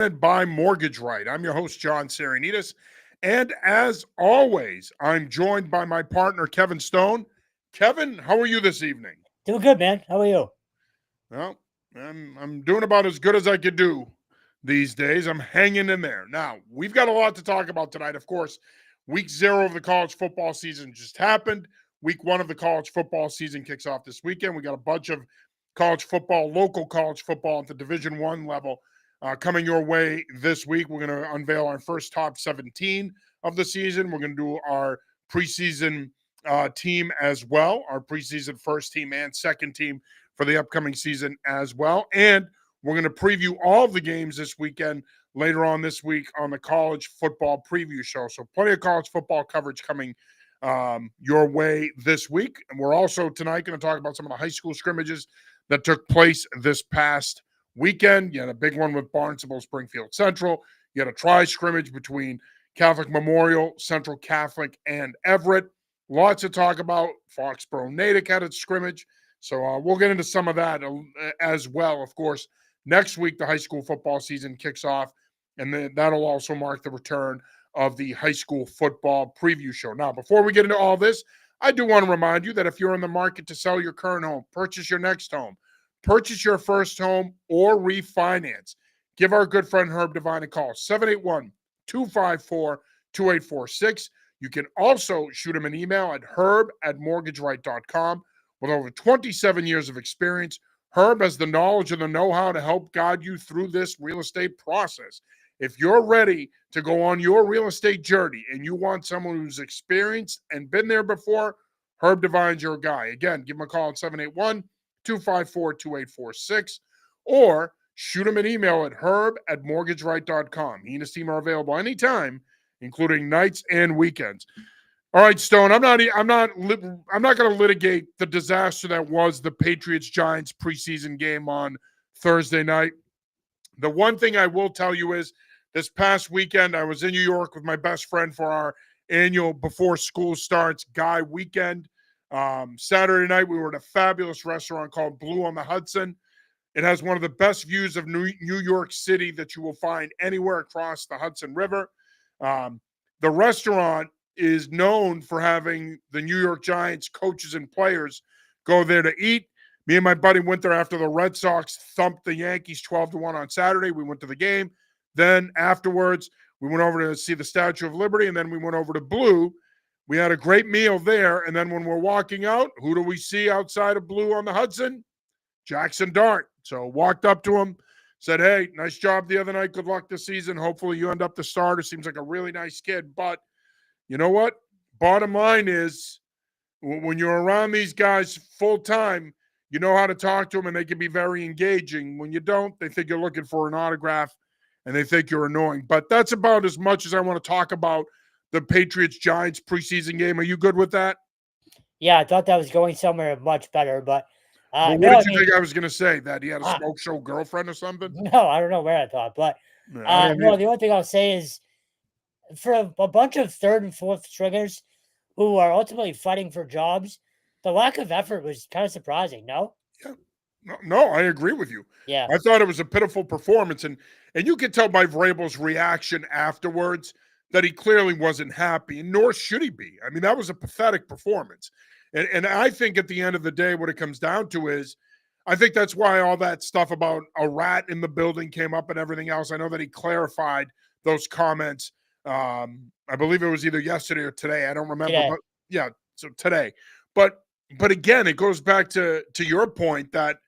By Mortgage Right. I'm your host, John Sarianides. And as always, I'm joined by my partner, Kevin Stone. Kevin, how are you this evening? Doing good, man. How are you? Well, I'm doing about as good as I could do these days. I'm hanging in there. Now, we've got a lot to talk about tonight. Of course, week 0 of the college football season just happened. Week 1 of the college football season kicks off this weekend. We got a bunch of college football, local college football at the Division One level coming your way this week. We're going to unveil our first top 17 of the season. We're going to do our preseason team as well, our preseason first team and second team for the upcoming season as well. And we're going to preview all of the games this weekend later on this week on the college football preview show. So plenty of college football coverage coming your way this week. And we're also tonight going to talk about some of the high school scrimmages that took place this past weekend. You had a big one with Barnstable, Springfield Central. You had a tri-scrimmage between Catholic Memorial, Central Catholic, and Everett. Lots to talk about. Foxborough Natick had its scrimmage. So we'll get into some of that as well. Of course, next week, the high school football season kicks off, and then that'll also mark the return of the high school football preview show. Now, before we get into all this, I do want to remind you that if you're in the market to sell your current home, purchase your next home, purchase your first home, or refinance, give our good friend Herb Devine a call, 781-254-2846. You can also shoot him an email at herb@mortgageright.com. With over 27 years of experience, Herb has the knowledge and the know-how to help guide you through this real estate process. If you're ready to go on your real estate journey and you want someone who's experienced and been there before, Herb Devine's your guy. Again, give him a call at 781-254-2846 or shoot him an email at herb@mortgageright.com. He and his team are available anytime, including nights and weekends. All right, Stone. I'm not going to litigate the disaster that was the Patriots Giants preseason game on Thursday night. The one thing I will tell you is this past weekend I was in New York with my best friend for our annual before school starts guy weekend. Saturday night we were at a fabulous restaurant called Blue on the Hudson. It has one of the best views of New York City that you will find anywhere across the Hudson River. The restaurant is known for having the New York Giants coaches and players go there to eat. Me and my buddy went there after the Red Sox thumped the Yankees 12-1 on Saturday. We went to the game. Then afterwards, we went over to see the Statue of Liberty, and then we went over to Blue. We had a great meal there, and then when we're walking out, who do we see outside of Blue on the Hudson? Jackson Dart. So walked up to him, said, hey, nice job the other night. Good luck this season. Hopefully you end up the starter. Seems like a really nice kid, but you know what? Bottom line is when you're around these guys full time, you know how to talk to them and they can be very engaging. When you don't, they think you're looking for an autograph and they think you're annoying. But that's about as much as I want to talk about the Patriots-Giants preseason game. Are you good with that? Yeah, I thought that was going somewhere much better, but well, what did you think I was going to say? That he had a smoke show girlfriend or something? No, I don't know where I thought, but no, the only thing I'll say is for a bunch of third and fourth stringers who are ultimately fighting for jobs, the lack of effort was kind of surprising, no? Yeah. No, I agree with you. Yeah. I thought it was a pitiful performance, and you could tell by Vrabel's reaction afterwards that he clearly wasn't happy, nor should he be. I mean, that was a pathetic performance. And I think at the end of the day, what it comes down to is I think that's why all that stuff about a rat in the building came up and everything else. I know that he clarified those comments. I believe it was either yesterday or today. I don't remember. Today. But yeah, so today. But again, it goes back to your point that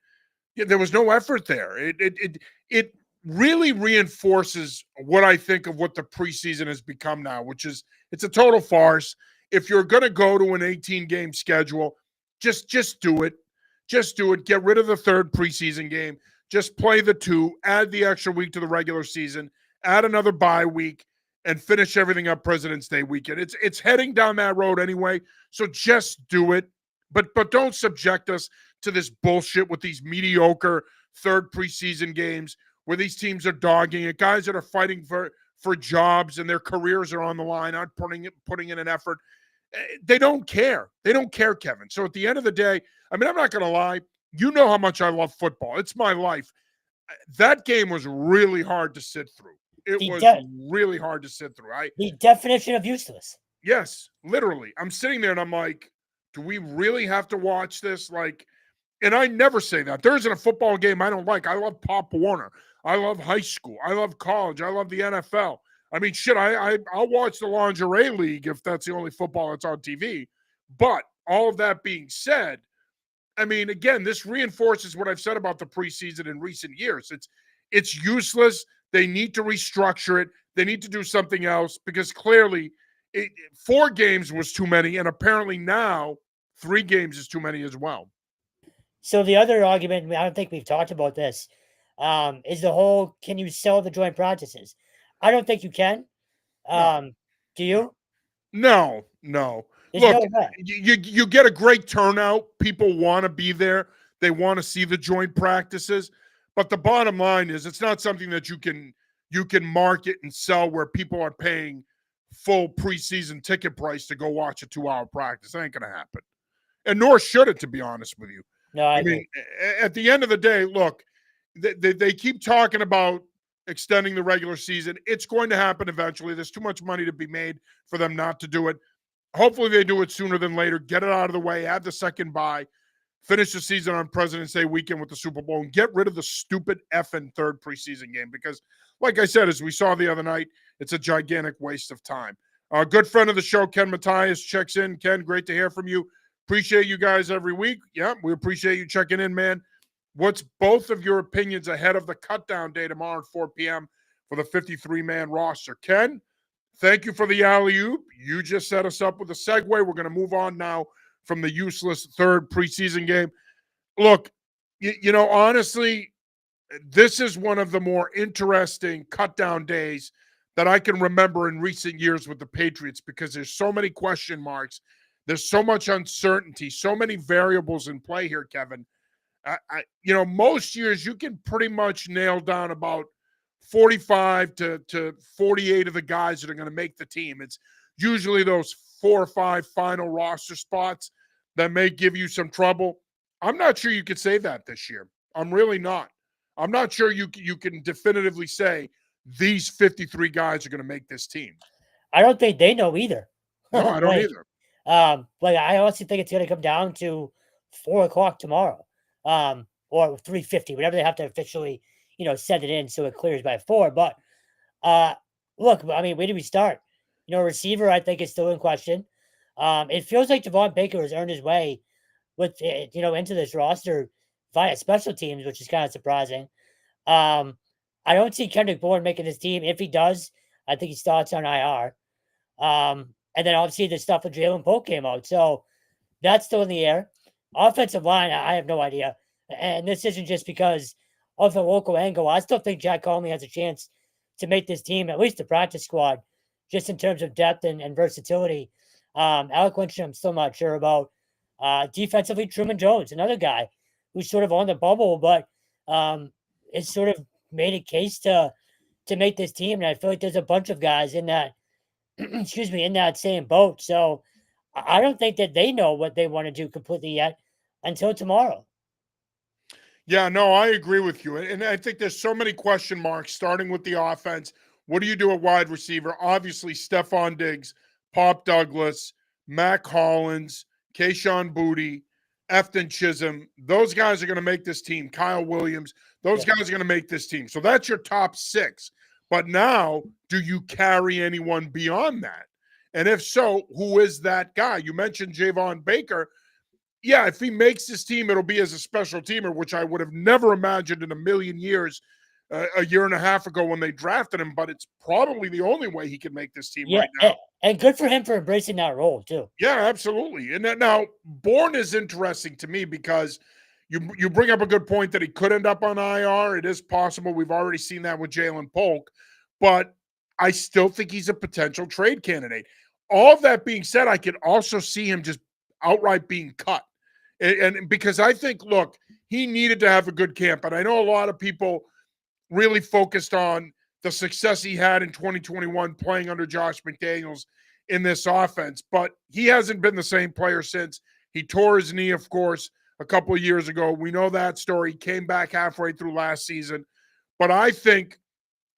there was no effort there. It really reinforces what I think of what the preseason has become now, which is it's a total farce. If you're going to go to an 18-game schedule, just do it. Just do it. Get rid of the third preseason game. Just play the 2. Add the extra week to the regular season. Add another bye week and finish everything up President's Day weekend. It's heading down that road anyway, so just do it. But don't subject us to this bullshit with these mediocre third preseason games where these teams are dogging it. Guys that are fighting for jobs and their careers are on the line, aren't putting in an effort. They don't care. They don't care, Kevin. So at the end of the day, I mean, I'm not going to lie. You know how much I love football. It's my life. that game was really hard to sit through. It was really hard to sit through. The definition of useless. Yes, literally. I'm sitting there and I'm like, do we really have to watch this? Like, and I never say that. There isn't a football game I don't like. I love Pop Warner. I love high school. I love college. I love the NFL. I mean, shit, I'll watch the Lingerie League if that's the only football that's on TV. But all of that being said, I mean, again, this reinforces what I've said about the preseason in recent years. It's useless. They need to restructure it. They need to do something else because clearly 4 games was too many, and apparently now 3 games is too many as well. So the other argument, I don't think we've talked about this, is the whole, can you sell the joint practices? I don't think you can. Do you? No. Look, you get a great turnout. People want to be there. They want to see the joint practices. But the bottom line is it's not something that you can market and sell where people are paying full preseason ticket price to go watch a 2-hour practice. That ain't going to happen. And nor should it, to be honest with you. No, I mean, at the end of the day, look, they keep talking about extending the regular season. It's going to happen eventually. There's too much money to be made for them not to do it. Hopefully they do it sooner than later. Get it out of the way. Add the second bye. Finish the season on President's Day weekend with the Super Bowl and get rid of the stupid effing third preseason game because, like I said, as we saw the other night, it's a gigantic waste of time. A good friend of the show, Ken Matthias, checks in. Ken, great to hear from you. Appreciate you guys every week. Yeah, we appreciate you checking in, man. What's both of your opinions ahead of the cutdown day tomorrow at 4 p.m. for the 53-man roster? Ken, thank you for the alley-oop. You just set us up with a segue. We're going to move on now from the useless third preseason game. Look, you know, honestly, this is one of the more interesting cutdown days that I can remember in recent years with the Patriots because there's so many question marks. There's so much uncertainty, so many variables in play here, Kevin. Most years you can pretty much nail down about 45 to 48 of the guys that are going to make the team. It's usually those 4 or 5 final roster spots that may give you some trouble. I'm not sure you could say that this year. I'm really not. I'm not sure you can definitively say these 53 guys are going to make this team. I don't think they know either. No, I don't either. I honestly think it's going to come down to 4:00 tomorrow, or 3:50, whatever they have to officially, set it in so it clears by 4. But look, I mean, where do we start? Receiver, I think, is still in question. It feels like Javon Baker has earned his way with into this roster via special teams, which is kind of surprising. I don't see Kendrick Bourne making this team. If he does, I think he starts on IR. And then obviously the stuff with Jalen Polk came out. So that's still in the air. Offensive line, I have no idea. And this isn't just because of the local angle. I still think Jack Conley has a chance to make this team, at least the practice squad, just in terms of depth and versatility. Alec Lynch, I'm still not sure about. Defensively, Truman Jones, another guy who's sort of on the bubble, but it's sort of made a case to make this team. And I feel like there's a bunch of guys in that, in that same boat. So I don't think that they know what they want to do completely yet until tomorrow. Yeah, no, I agree with you. And I think there's so many question marks, starting with the offense. What do you do at wide receiver? Obviously, Stephon Diggs, Pop Douglas, Mac Hollins, Kayshon Boutte, Efton Chisholm. Those guys are going to make this team. Kyle Williams. Those guys are going to make this team. So that's your top 6. But now, do you carry anyone beyond that? And if so, who is that guy? You mentioned Javon Baker. Yeah, if he makes this team, it'll be as a special teamer, which I would have never imagined in a million years a year and a half ago when they drafted him. But it's probably the only way he can make this team right now. And good for him for embracing that role, too. Yeah, absolutely. And now, Bourne is interesting to me because you bring up a good point that he could end up on IR. It is possible. We've already seen that with Jalen Polk. But I still think he's a potential trade candidate. All of that being said, I could also see him just outright being cut. And because I think, look, he needed to have a good camp. And I know a lot of people really focused on the success he had in 2021 playing under Josh McDaniels in this offense. But he hasn't been the same player since. He tore his knee, of course, a couple of years ago. We know that story. He came back halfway through last season. but I think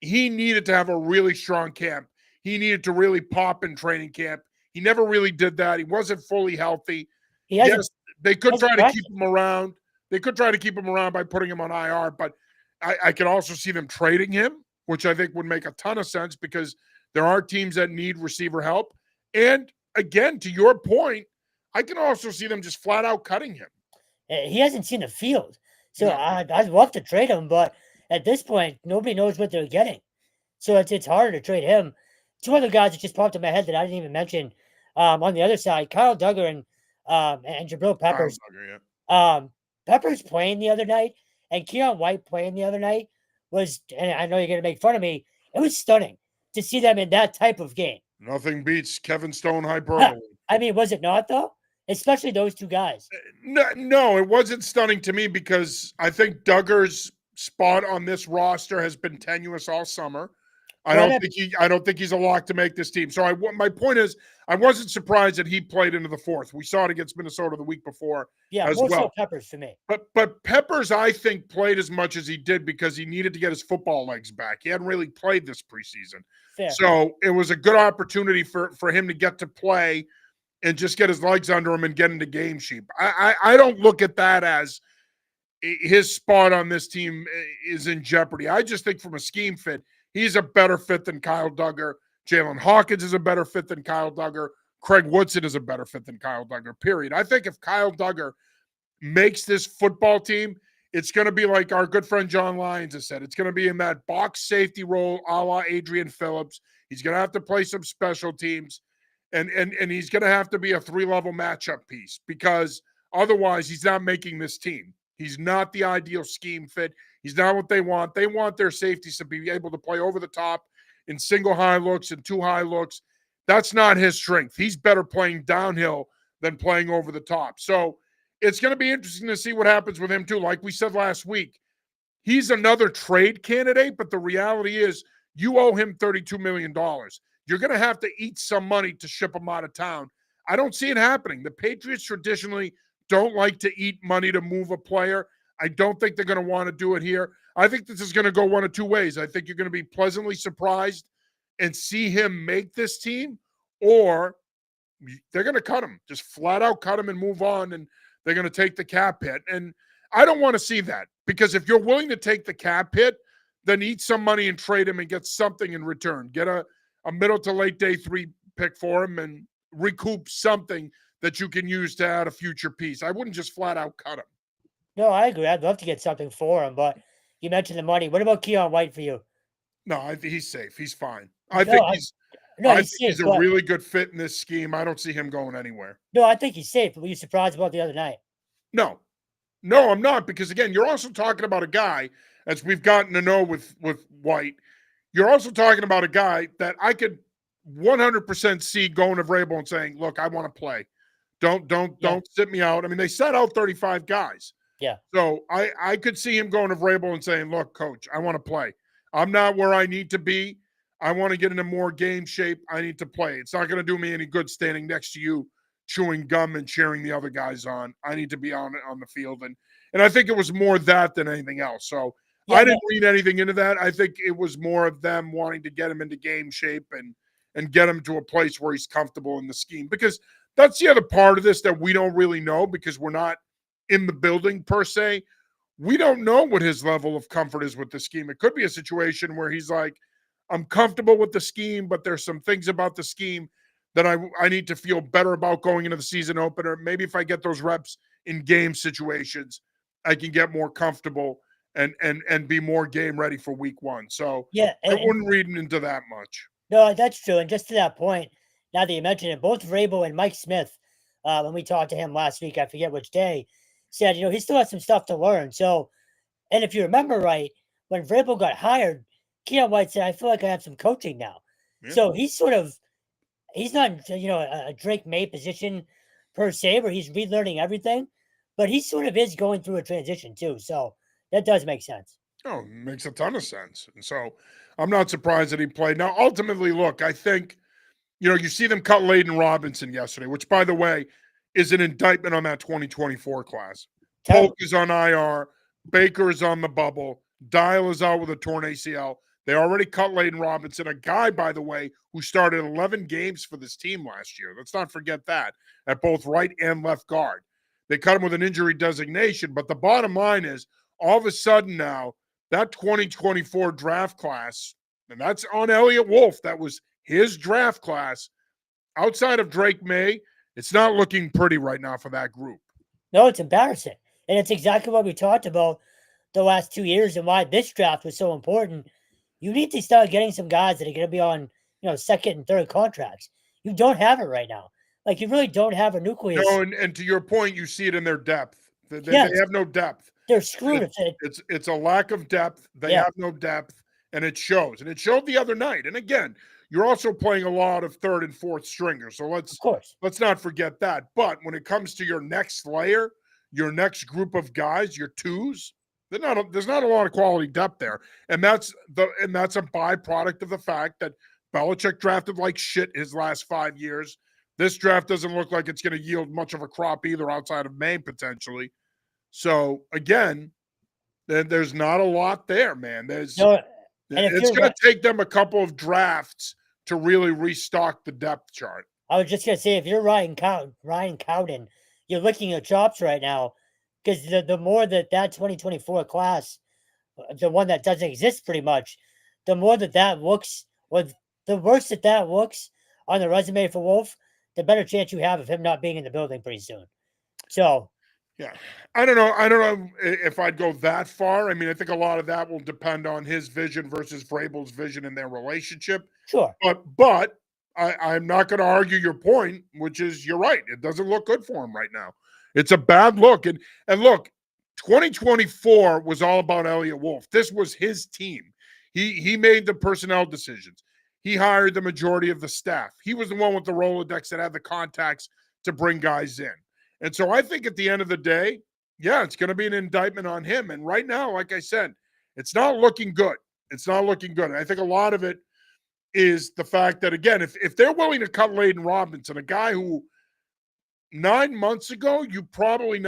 he needed to have a really strong camp. He needed to really pop in training camp. He never really did that. He wasn't fully healthy. Yes, they could try to keep him around. They could try to keep him around by putting him on IR, but I could also see them trading him, which I think would make a ton of sense because there are teams that need receiver help. And again, to your point, I can also see them just flat out cutting him. He hasn't seen the field. So no. I'd love to trade him, but at this point, nobody knows what they're getting. So it's harder to trade him. Two other guys that just popped in my head that I didn't even mention on the other side, Kyle Duggar and Jabril Peppers. Kyle Duggar, yeah. Peppers playing the other night and Keon White playing the other night was, and I know you're going to make fun of me, it was stunning to see them in that type of game. Nothing beats Kevin Stone hyperbole. I mean, was it not, though? Especially those two guys. No, it wasn't stunning to me because I think Duggar's spot on this roster has been tenuous all summer. I don't think he's a lock to make this team. So my point is, I wasn't surprised that he played into the fourth. We saw it against Minnesota the week before. Yeah, as more well. So Peppers to me. But Peppers, I think, played as much as he did because he needed to get his football legs back. He hadn't really played this preseason. Fair. So it was a good opportunity for him to get to play and just get his legs under him and get into game shape. I don't look at that as his spot on this team is in jeopardy. I just think from a scheme fit, he's a better fit than Kyle Duggar. Jalen Hawkins is a better fit than Kyle Duggar. Craig Woodson is a better fit than Kyle Duggar, period. I think if Kyle Duggar makes this football team, it's going to be like our good friend John Lyons has said. It's going to be in that box safety role a la Adrian Phillips. He's going to have to play some special teams, and he's going to have to be a three-level matchup piece because otherwise he's not making this team. He's not the ideal scheme fit. He's not what they want. They want their safeties to be able to play over the top in single high looks and two high looks. That's not his strength. He's better playing downhill than playing over the top. So it's going to be interesting to see what happens with him too. Like we said last week, he's another trade candidate, but the reality is you owe him $32 million. You're going to have to eat some money to ship him out of town. I don't see it happening. The Patriots traditionally don't like to eat money to move a player. I don't think they're going to want to do it here. I think this is going to go one of two ways. I think you're going to be pleasantly surprised and see him make this team, or they're going to cut him, just flat out cut him and move on, and they're going to take the cap hit. And I don't want to see that because if you're willing to take the cap hit, then eat some money and trade him and get something in return. Get a middle to late day 3 pick for him and recoup something that you can use to add a future piece. I wouldn't just flat out cut him. No, I agree. I'd love to get something for him, but you mentioned the money. What about Keon White for you? No, I think he's safe. He's fine. I think he's a really good fit in this scheme. I don't see him going anywhere. No, I think he's safe. But were you surprised about the other night? No, I'm not, because again, you're also talking about a guy, as we've gotten to know with White, you're also talking about a guy that I could 100% see going to Vrabel and saying, look, I want to play. Don't sit me out. I mean, they set out 35 guys. Yeah. So I could see him going to Vrabel and saying, look, coach, I want to play. I'm not where I need to be. I want to get into more game shape. I need to play. It's not going to do me any good standing next to you, chewing gum and cheering the other guys on. I need to be on the field. And I think it was more that than anything else. So yeah, I didn't read anything into that. I think it was more of them wanting to get him into game shape and get him to a place where he's comfortable in the scheme. Because that's the other part of this that we don't really know because we're not in the building per se. We don't know what his level of comfort is with the scheme. It could be a situation where he's like, I'm comfortable with the scheme, but there's some things about the scheme that I need to feel better about going into the season opener. Maybe if I get those reps in game situations, I can get more comfortable and be more game ready for week one. So yeah, I wouldn't read into that much. No, that's true. And just to that point, now that you mention it, both Vrabel and Mike Smith, when we talked to him last week, I forget which day, said, he still has some stuff to learn. So, and if you remember right, when Vrabel got hired, Keon White said, I feel like I have some coaching now. Yeah. So he's not, a Drake May position per se, where he's relearning everything, but he sort of is going through a transition too. So that does make sense. Oh, it makes a ton of sense. And so I'm not surprised that he played. Now, ultimately, look, I think, you see them cut Layden Robinson yesterday, which, by the way, is an indictment on that 2024 class. Polk is on IR. Baker is on the bubble. Dial is out with a torn ACL. They already cut Layden Robinson, a guy, by the way, who started 11 games for this team last year. Let's not forget that, at both right and left guard. They cut him with an injury designation, but the bottom line is, all of a sudden now, that 2024 draft class, and that's on Elliott Wolf, that was his draft class, outside of Drake May, it's not looking pretty right now for that group. No, it's embarrassing. And it's exactly what we talked about the last 2 years and why this draft was so important. You need to start getting some guys that are going to be on, second and third contracts. You don't have it right now. Like, you really don't have a nucleus. No, and to your point, you see it in their depth. They have no depth. They're screwed. It's a lack of depth. They have no depth, and it shows. And it showed the other night. And again, you're also playing a lot of third and fourth stringers. So let's not forget that. But when it comes to your next layer, your next group of guys, your twos, there's not a lot of quality depth there. And that's a byproduct of the fact that Belichick drafted like shit his last 5 years. This draft doesn't look like it's going to yield much of a crop either outside of Maine potentially. So again, there's not a lot there, man. It's going to take them a couple of drafts to really restock the depth chart. I was just going to say, if you're Ryan Cowden, you're licking your chops right now, because the more that 2024 class, the one that doesn't exist pretty much, the more that looks, or the worse that looks on the resume for Wolf, the better chance you have of him not being in the building pretty soon. So, yeah, I don't know if I'd go that far. I mean, I think a lot of that will depend on his vision versus Vrabel's vision in their relationship. Sure. But I'm not going to argue your point, which is you're right. It doesn't look good for him right now. It's a bad look. And look, 2024 was all about Elliott Wolf. This was his team. He made the personnel decisions. He hired the majority of the staff. He was the one with the Rolodex that had the contacts to bring guys in. And so I think at the end of the day, yeah, it's going to be an indictment on him. And right now, like I said, it's not looking good. It's not looking good. And I think a lot of it is the fact that, again, if they're willing to cut Layden Robinson, a guy who 10 months ago, you probably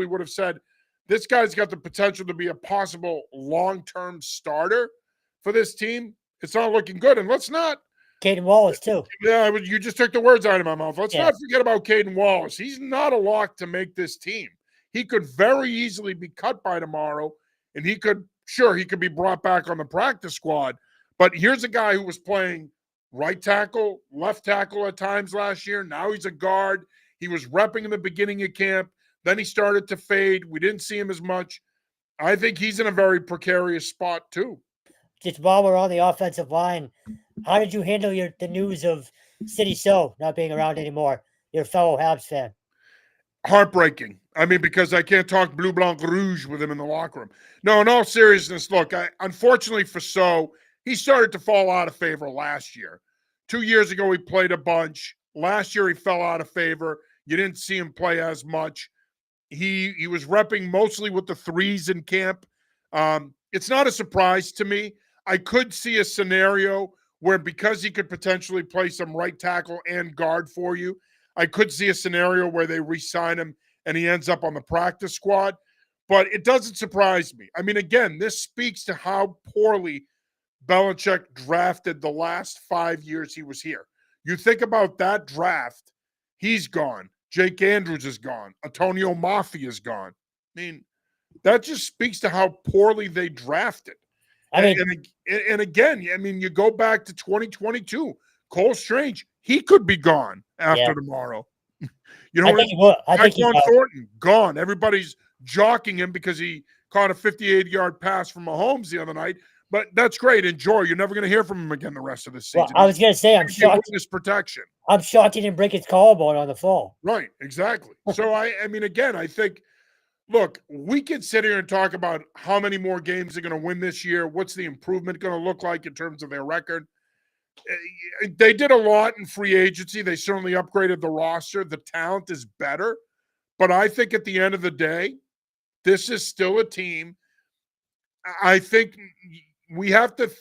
would have said, this guy's got the potential to be a possible long-term starter for this team. It's not looking good. And let's not. Caden Wallace, too. Yeah, you just took the words out of my mouth. Let's not forget about Caden Wallace. He's not a lock to make this team. He could very easily be cut by tomorrow, and he could be brought back on the practice squad. But here's a guy who was playing right tackle, left tackle at times last year. Now he's a guard. He was repping in the beginning of camp. Then he started to fade. We didn't see him as much. I think he's in a very precarious spot, too. Just while we're on the offensive line, how did you handle the news of City So not being around anymore? Your fellow Habs fan. Heartbreaking. I mean, because I can't talk blue, blanc, rouge with him in the locker room. No, in all seriousness, look, unfortunately for So, he started to fall out of favor last year. 2 years ago, he played a bunch. Last year, he fell out of favor. You didn't see him play as much. He was repping mostly with the threes in camp. It's not a surprise to me. I could see a scenario where, because he could potentially play some right tackle and guard for you, I could see a scenario where they re-sign him and he ends up on the practice squad. But it doesn't surprise me. I mean, again, this speaks to how poorly Belichick drafted the last 5 years he was here. You think about that draft, he's gone. Jake Andrews is gone. Antonio Mafia is gone. I mean, that just speaks to how poorly they drafted. And again, I mean, you go back to 2022. Cole Strange, he could be gone after tomorrow. Tyquan Thornton, gone. Everybody's jockeying him because he caught a 58-yard pass from Mahomes the other night. But that's great. Enjoy. You're never going to hear from him again the rest of the season. Well, I was going to say, I'm shocked. Witness protection. I'm shocked he didn't break his collarbone on the fall. Right, exactly. So, I mean, again, I think, look, we can sit here and talk about how many more games they're going to win this year. What's the improvement going to look like in terms of their record? They did a lot in free agency. They certainly upgraded the roster. The talent is better. But I think at the end of the day, this is still a team. I think we have to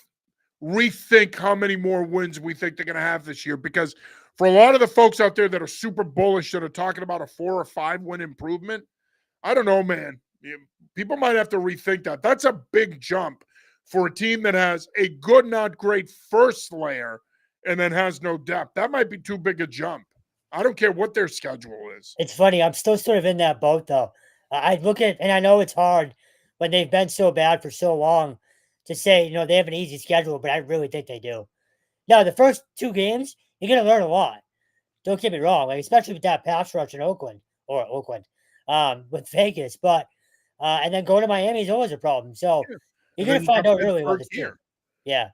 rethink how many more wins we think they're going to have this year, because for a lot of the folks out there that are super bullish that are talking about a 4 or 5 win improvement, I don't know, man. People might have to rethink that. That's a big jump for a team that has a good, not great first layer and then has no depth. That might be too big a jump. I don't care what their schedule is. It's funny. I'm still sort of in that boat, though. I look at, and I know it's hard when they've been so bad for so long to say, they have an easy schedule, but I really think they do. Now, the first 2 games, you're going to learn a lot. Don't get me wrong, especially with that pass rush in Oakland, with Vegas. But and then going to Miami is always a problem. So you're going to find out early about this team. Yeah.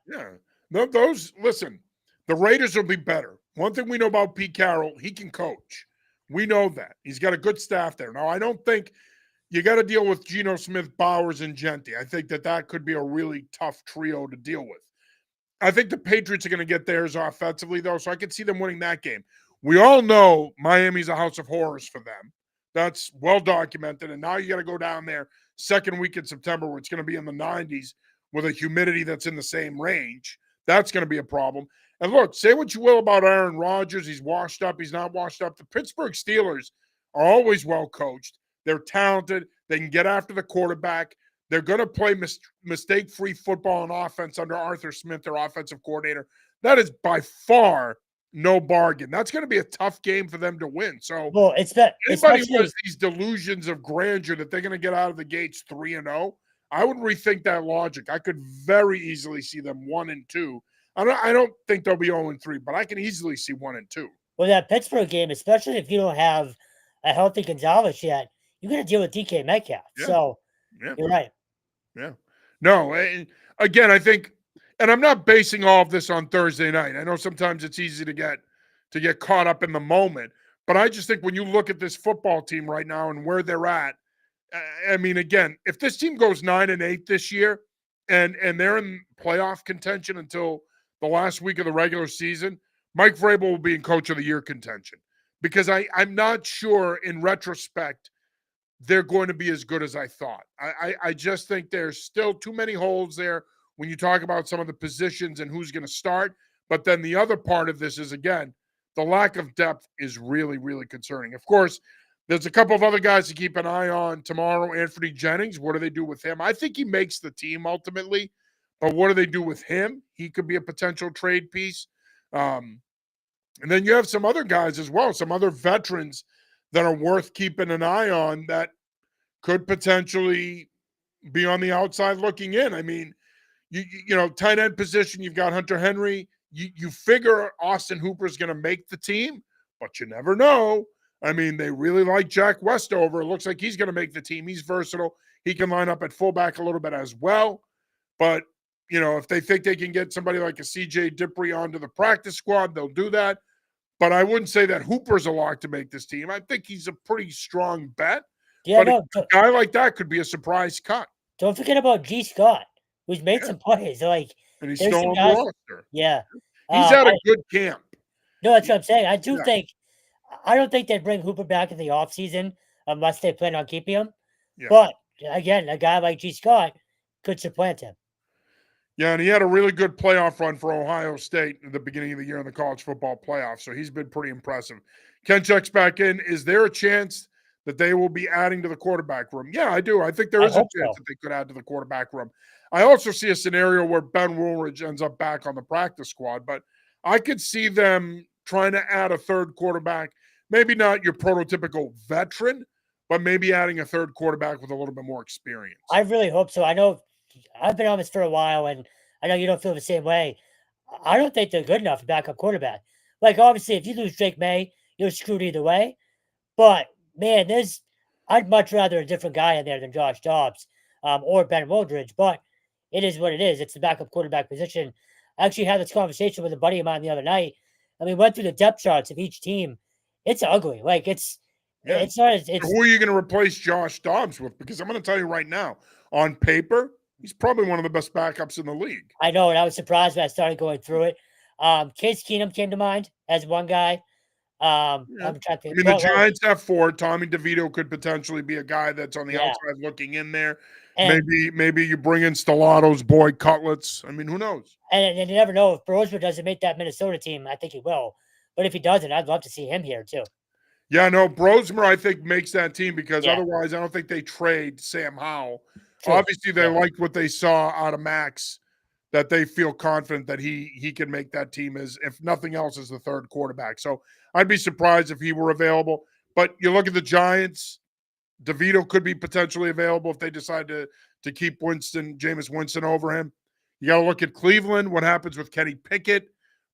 Listen, the Raiders will be better. One thing we know about Pete Carroll, he can coach. We know that. He's got a good staff there. Now, I don't think you got to deal with Geno Smith, Bowers, and Genti. I think that could be a really tough trio to deal with. I think the Patriots are going to get theirs offensively, though, so I could see them winning that game. We all know Miami's a house of horrors for them. That's well documented, and now you got to go down there second week in September where it's going to be in the 90s with a humidity that's in the same range. That's going to be a problem. And look, say what you will about Aaron Rodgers. He's washed up. He's not washed up. The Pittsburgh Steelers are always well coached. They're talented. They can get after the quarterback. They're going to play mistake-free football and offense under Arthur Smith, their offensive coordinator. That is by far no bargain. That's going to be a tough game for them to win. So, anybody who has these delusions of grandeur that they're going to get out of the gates 3-0, I would rethink that logic. I could very easily see them 1-2. I don't think they'll be 0-3, but I can easily see 1-2. Well, that Pittsburgh game, especially if you don't have a healthy Gonzalez yet, you're going to deal with DK Metcalf. Yeah. So, you're right. Yeah. No, again, I think, and I'm not basing all of this on Thursday night. I know sometimes it's easy to get caught up in the moment, but I just think when you look at this football team right now and where they're at, I mean, again, if this team goes 9-8 this year and they're in playoff contention until the last week of the regular season, Mike Vrabel will be in Coach of the Year contention because I'm not sure in retrospect they're going to be as good as I thought. I just think there's still too many holes there when you talk about some of the positions and who's going to start. But then the other part of this is, again, the lack of depth is really, really concerning. Of course, there's a couple of other guys to keep an eye on tomorrow. Anthony Jennings, what do they do with him? I think he makes the team ultimately, but what do they do with him? He could be a potential trade piece. And then you have some other guys as well, some other veterans that are worth keeping an eye on that could potentially be on the outside looking in. I mean, you know, tight end position, you've got Hunter Henry. You figure Austin Hooper is going to make the team, but you never know. I mean, they really like Jack Westover. It looks like he's going to make the team. He's versatile. He can line up at fullback a little bit as well. But, you know, if they think they can get somebody like a CJ Dippre onto the practice squad, they'll do that. But I wouldn't say that Hooper's a lock to make this team. I think he's a pretty strong bet. Yeah, but a guy like that could be a surprise cut. Don't forget about G. Scott, who's made some plays. And he's still on the roster. Yeah. He's had a good camp. No, that's what I'm saying. I don't think they'd bring Hooper back in the offseason unless they plan on keeping him. Yeah. But, again, a guy like G. Scott could supplant him. Yeah, and he had a really good playoff run for Ohio State at the beginning of the year in the college football playoff, so he's been pretty impressive. Ken checks back in. Is there a chance that they will be adding to the quarterback room? Yeah, I do. I think there is a chance that they could add to the quarterback room. I also see a scenario where Ben Woolridge ends up back on the practice squad, but I could see them trying to add a third quarterback, maybe not your prototypical veteran, but maybe adding a third quarterback with a little bit more experience. I really hope so. I know I've been on this for a while, and I know you don't feel the same way. I don't think they're good enough to back up quarterback. Obviously, if you lose Drake May, you're screwed either way. But, man, I'd much rather a different guy in there than Josh Dobbs or Ben Woolridge. But it is what it is. It's the backup quarterback position. I actually had this conversation with a buddy of mine the other night, and we went through the depth charts of each team. It's ugly. It's not. Who are you going to replace Josh Dobbs with? Because I'm going to tell you right now, on paper, he's probably one of the best backups in the league. I know, and I was surprised when I started going through it. Case Keenum came to mind as one guy. I'm trying to think. The Giants have 4. Tommy DeVito could potentially be a guy that's on the outside looking in there. And maybe you bring in Stellato's boy Cutlets. I mean, who knows? And you never know. If Brosman doesn't make that Minnesota team, I think he will. But if he doesn't, I'd love to see him here too. Yeah, no, Brosmer, I think, makes that team because Yeah. otherwise I don't think they trade Sam Howell. True. Obviously, they Yeah. liked what they saw out of Max, that they feel confident that he can make that team as, if nothing else, as the third quarterback. So I'd be surprised if he were available. But you look at the Giants, DeVito could be potentially available if they decide to keep Jameis Winston over him. You got to look at Cleveland, what happens with Kenny Pickett,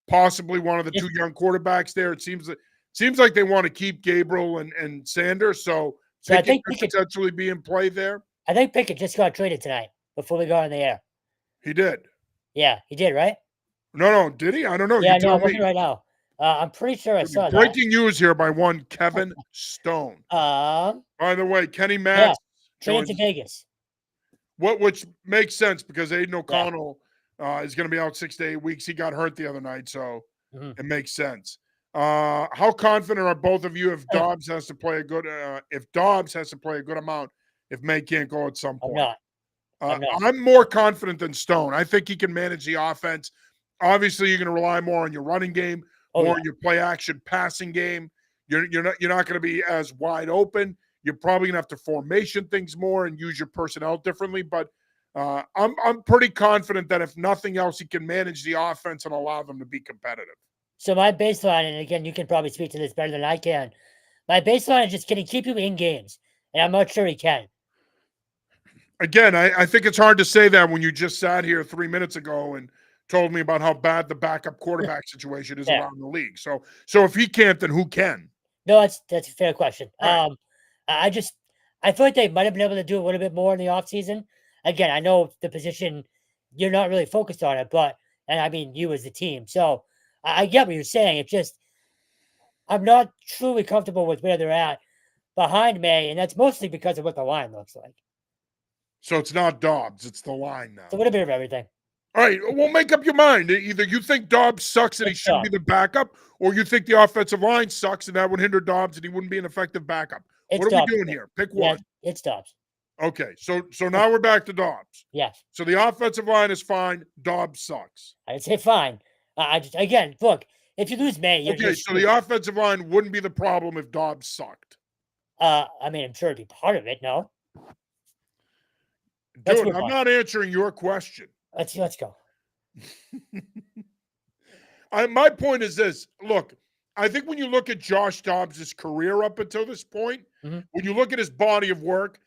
possibly one of the two young quarterbacks there. It seems like they want to keep Gabriel and Sanders, so Pickett could potentially be in play there. I think Pickett just got traded tonight before we got on the air. He did. Yeah, he did, right? No, did he? I don't know. Yeah, You tell I'm looking me. right now. I'm pretty sure I saw that. Breaking news here by one Kevin Stone. By the way, Kenny Max traded to Vegas. Which makes sense because Aiden O'Connell is going to be out 6 to 8 weeks. He got hurt the other night, so it makes sense. How confident are both of you if Dobbs has to play a good amount if May can't go at some point? I'm not. I'm more confident than Stone. I think he can manage the offense. Obviously, you're going to rely more on your running game, more on your play action passing game. You're not going to be as wide open. You're probably going to have to formation things more and use your personnel differently. But I'm pretty confident that if nothing else, he can manage the offense and allow them to be competitive. So my baseline, and again, you can probably speak to this better than I can. My baseline is just, can he keep you in games? And I'm not sure he can. Again, I think it's hard to say that when you just sat here 3 minutes ago and told me about how bad the backup quarterback situation is around the league. So if he can't, then who can? No, that's a fair question. Right. I feel like they might have been able to do a little bit more in the offseason. Again, I know the position, you're not really focused on it, and I mean you as the team. So I get what you're saying. It's just, I'm not truly comfortable with where they're at behind May, and that's mostly because of what the line looks like. So it's not Dobbs, it's the line now. It's a little bit of everything. All right, well, make up your mind. Either you think Dobbs sucks and he shouldn't be the backup, or you think the offensive line sucks and that would hinder Dobbs and he wouldn't be an effective backup. What are we doing here? Pick one. It's Dobbs. Okay, so now we're back to Dobbs. Yes. So the offensive line is fine. Dobbs sucks. I'd say fine. Again, look, if you lose May, you're okay. So the offensive line wouldn't be the problem if Dobbs sucked. I mean, I'm sure it'd be part of it. No. Dude, I'm not answering your question. Let's go. My point is this. Look, I think when you look at Josh Dobbs' career up until this point, when you look at his body of work,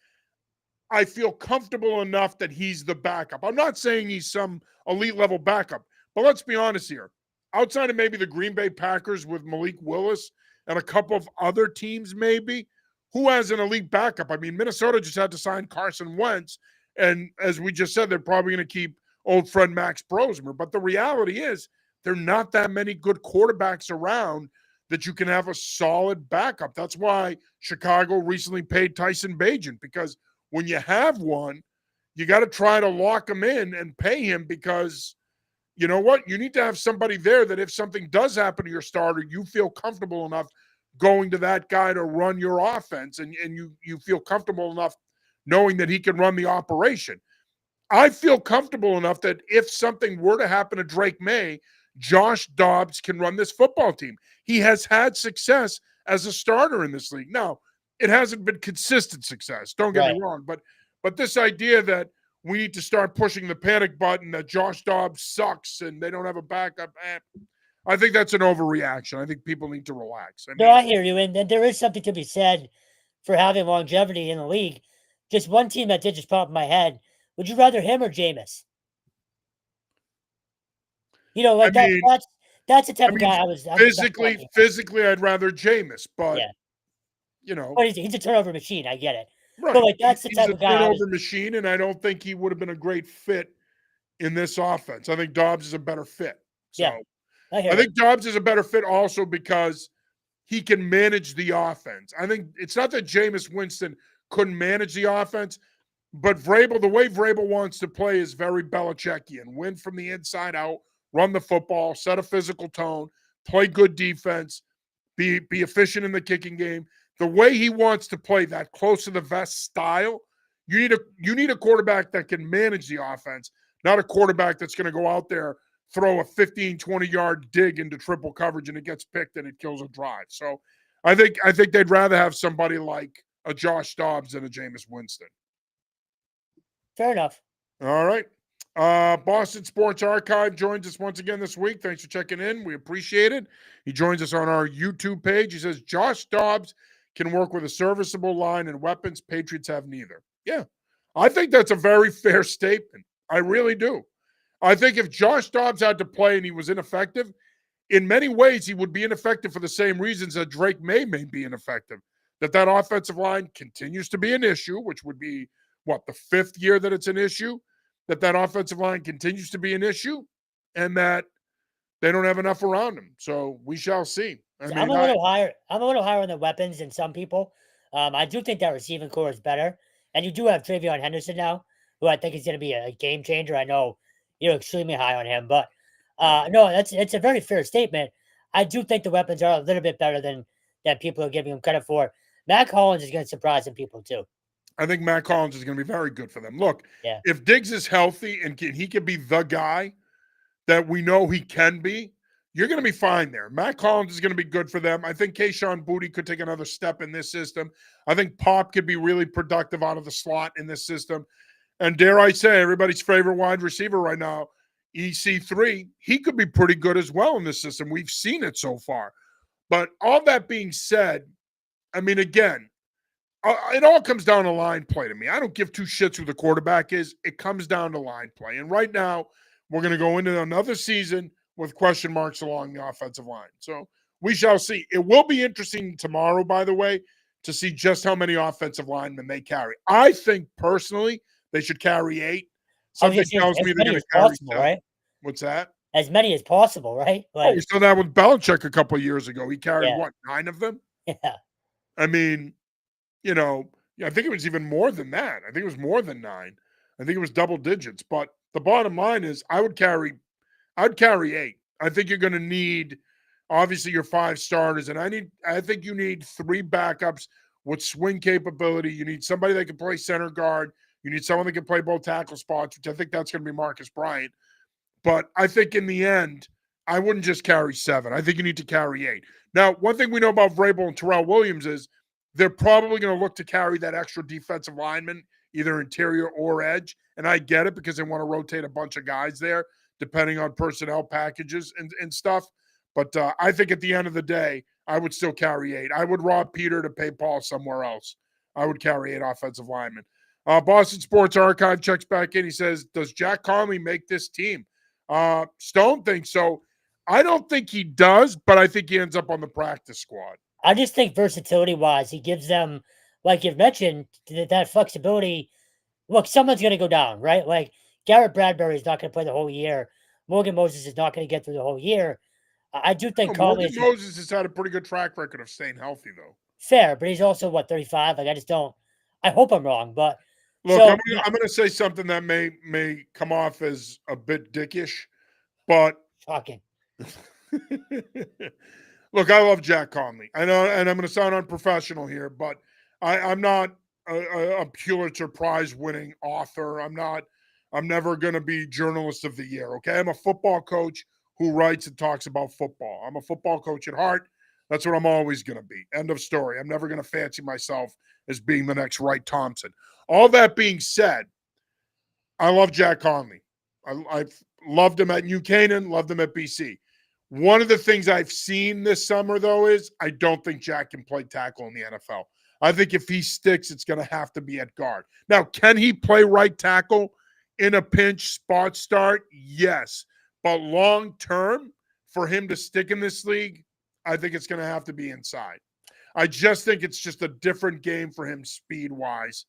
I feel comfortable enough that he's the backup. I'm not saying he's some elite level backup, but let's be honest here. Outside of maybe the Green Bay Packers with Malik Willis and a couple of other teams maybe, who has an elite backup? I mean, Minnesota just had to sign Carson Wentz, and as we just said, they're probably going to keep old friend Max Brosmer. But the reality is there are not that many good quarterbacks around that you can have a solid backup. That's why Chicago recently paid Tyson Bagent, because when you have one, you got to try to lock him in and pay him, because you know what? You need to have somebody there that if something does happen to your starter, you feel comfortable enough going to that guy to run your offense, and you feel comfortable enough knowing that he can run the operation. I feel comfortable enough that if something were to happen to Drake May, Josh Dobbs can run this football team. He has had success as a starter in this league. Now, it hasn't been consistent success. Don't get me wrong, but this idea that we need to start pushing the panic button that Josh Dobbs sucks and they don't have a backup, I think that's an overreaction. I think people need to relax. I hear you, and there is something to be said for having longevity in the league. Just one team that did just pop in my head. Would you rather him or Jameis? You know, like that's the type of guy I was physically, I'd rather Jameis, but you know, but he's a turnover machine. I get it. Right. But like that's the type of guy. Turnover machine, and I don't think he would have been a great fit in this offense. I think Dobbs is a better fit. So I think Dobbs is a better fit also because he can manage the offense. I think it's not that Jameis Winston couldn't manage the offense, but Vrabel, the way Vrabel wants to play is very Belichickian. Win from the inside out, run the football, set a physical tone, play good defense, be efficient in the kicking game. The way he wants to play that close to the vest style, you need a quarterback that can manage the offense, not a quarterback that's going to go out there, throw a 15, 20-yard dig into triple coverage and it gets picked and it kills a drive. So I think they'd rather have somebody like a Josh Dobbs than a Jameis Winston. Fair enough. All right. Boston Sports Archive joins us once again this week. Thanks for checking in. We appreciate it. He joins us on our YouTube page. He says, Josh Dobbs can work with a serviceable line and weapons. Patriots have neither. Yeah, I think that's a very fair statement. I really do. I think if Josh Dobbs had to play and he was ineffective, in many ways he would be ineffective for the same reasons that Drake May be ineffective. That offensive line continues to be an issue, which would be, the fifth year that it's an issue, that offensive line continues to be an issue, and that they don't have enough around him. So we shall see. I'm a little higher. I'm a little higher on the weapons than some people. I do think that receiving core is better, and you do have Travion Henderson now, who I think is going to be a game changer. I know you're extremely high on him, but no, it's a very fair statement. I do think the weapons are a little bit better than people are giving him credit for. Mac Hollins is going to surprise some people too. I think Mac Hollins is going to be very good for them. Look, if Diggs is healthy and he can be the guy that we know he can be, you're going to be fine there. Mac Hollins is going to be good for them. I think Kayshon Boutte could take another step in this system. I think Pop could be really productive out of the slot in this system. And dare I say, everybody's favorite wide receiver right now, EC3, he could be pretty good as well in this system. We've seen it so far. But all that being said, I mean, again, it all comes down to line play to me. I don't give two shits who the quarterback is. It comes down to line play. And right now, we're going to go into another season with question marks along the offensive line. So we shall see. It will be interesting tomorrow, by the way, to see just how many offensive linemen they carry. I think, personally, they should carry 8. Something tells me they're going to carry 7. Right? What's that? As many as possible, right? We saw that with Belichick a couple of years ago. He carried, 9 of them? Yeah. I mean, I think it was even more than that. I think it was more than 9. I think it was double digits. But the bottom line is I'd carry 8. I think you're going to need, obviously, your 5 starters. And I think you need 3 backups with swing capability. You need somebody that can play center guard. You need someone that can play both tackle spots, which I think that's going to be Marcus Bryant. But I think in the end, I wouldn't just carry 7. I think you need to carry 8. Now, one thing we know about Vrabel and Terrell Williams is they're probably going to look to carry that extra defensive lineman, either interior or edge. And I get it because they want to rotate a bunch of guys there, depending on personnel packages and stuff. But I think at the end of the day, I would still carry 8. I would rob Peter to pay Paul somewhere else. I would carry 8 offensive linemen. Boston Sports Archive checks back in. He says, does Jack Conley make this team? Stone thinks so. I don't think he does, but I think he ends up on the practice squad. I just think versatility-wise, he gives them, like you've mentioned, that flexibility. Look, someone's going to go down, right? Like Garrett Bradbury is not going to play the whole year. Morgan Moses is not going to get through the whole year. I do think Morgan Moses has had a pretty good track record of staying healthy, though. Fair, but he's also, 35? Like, I just don't – I hope I'm wrong, but – Look, I'm going to say something that may come off as a bit dickish, but shocking. Look, I love Jack Conley. I know, and I'm going to sound unprofessional here, but I'm not a Pulitzer Prize winning author. I'm never going to be journalist of the year. Okay, I'm a football coach who writes and talks about football. I'm a football coach at heart. That's what I'm always going to be. End of story. I'm never going to fancy myself as being the next Wright Thompson. All that being said, I love Jack Conley. I've loved him at New Canaan, loved him at BC. One of the things I've seen this summer, though, is I don't think Jack can play tackle in the NFL. I think if he sticks, it's going to have to be at guard. Now, can he play right tackle in a pinch spot start? Yes. But long term, for him to stick in this league, I think it's going to have to be inside. I just think it's just a different game for him speed-wise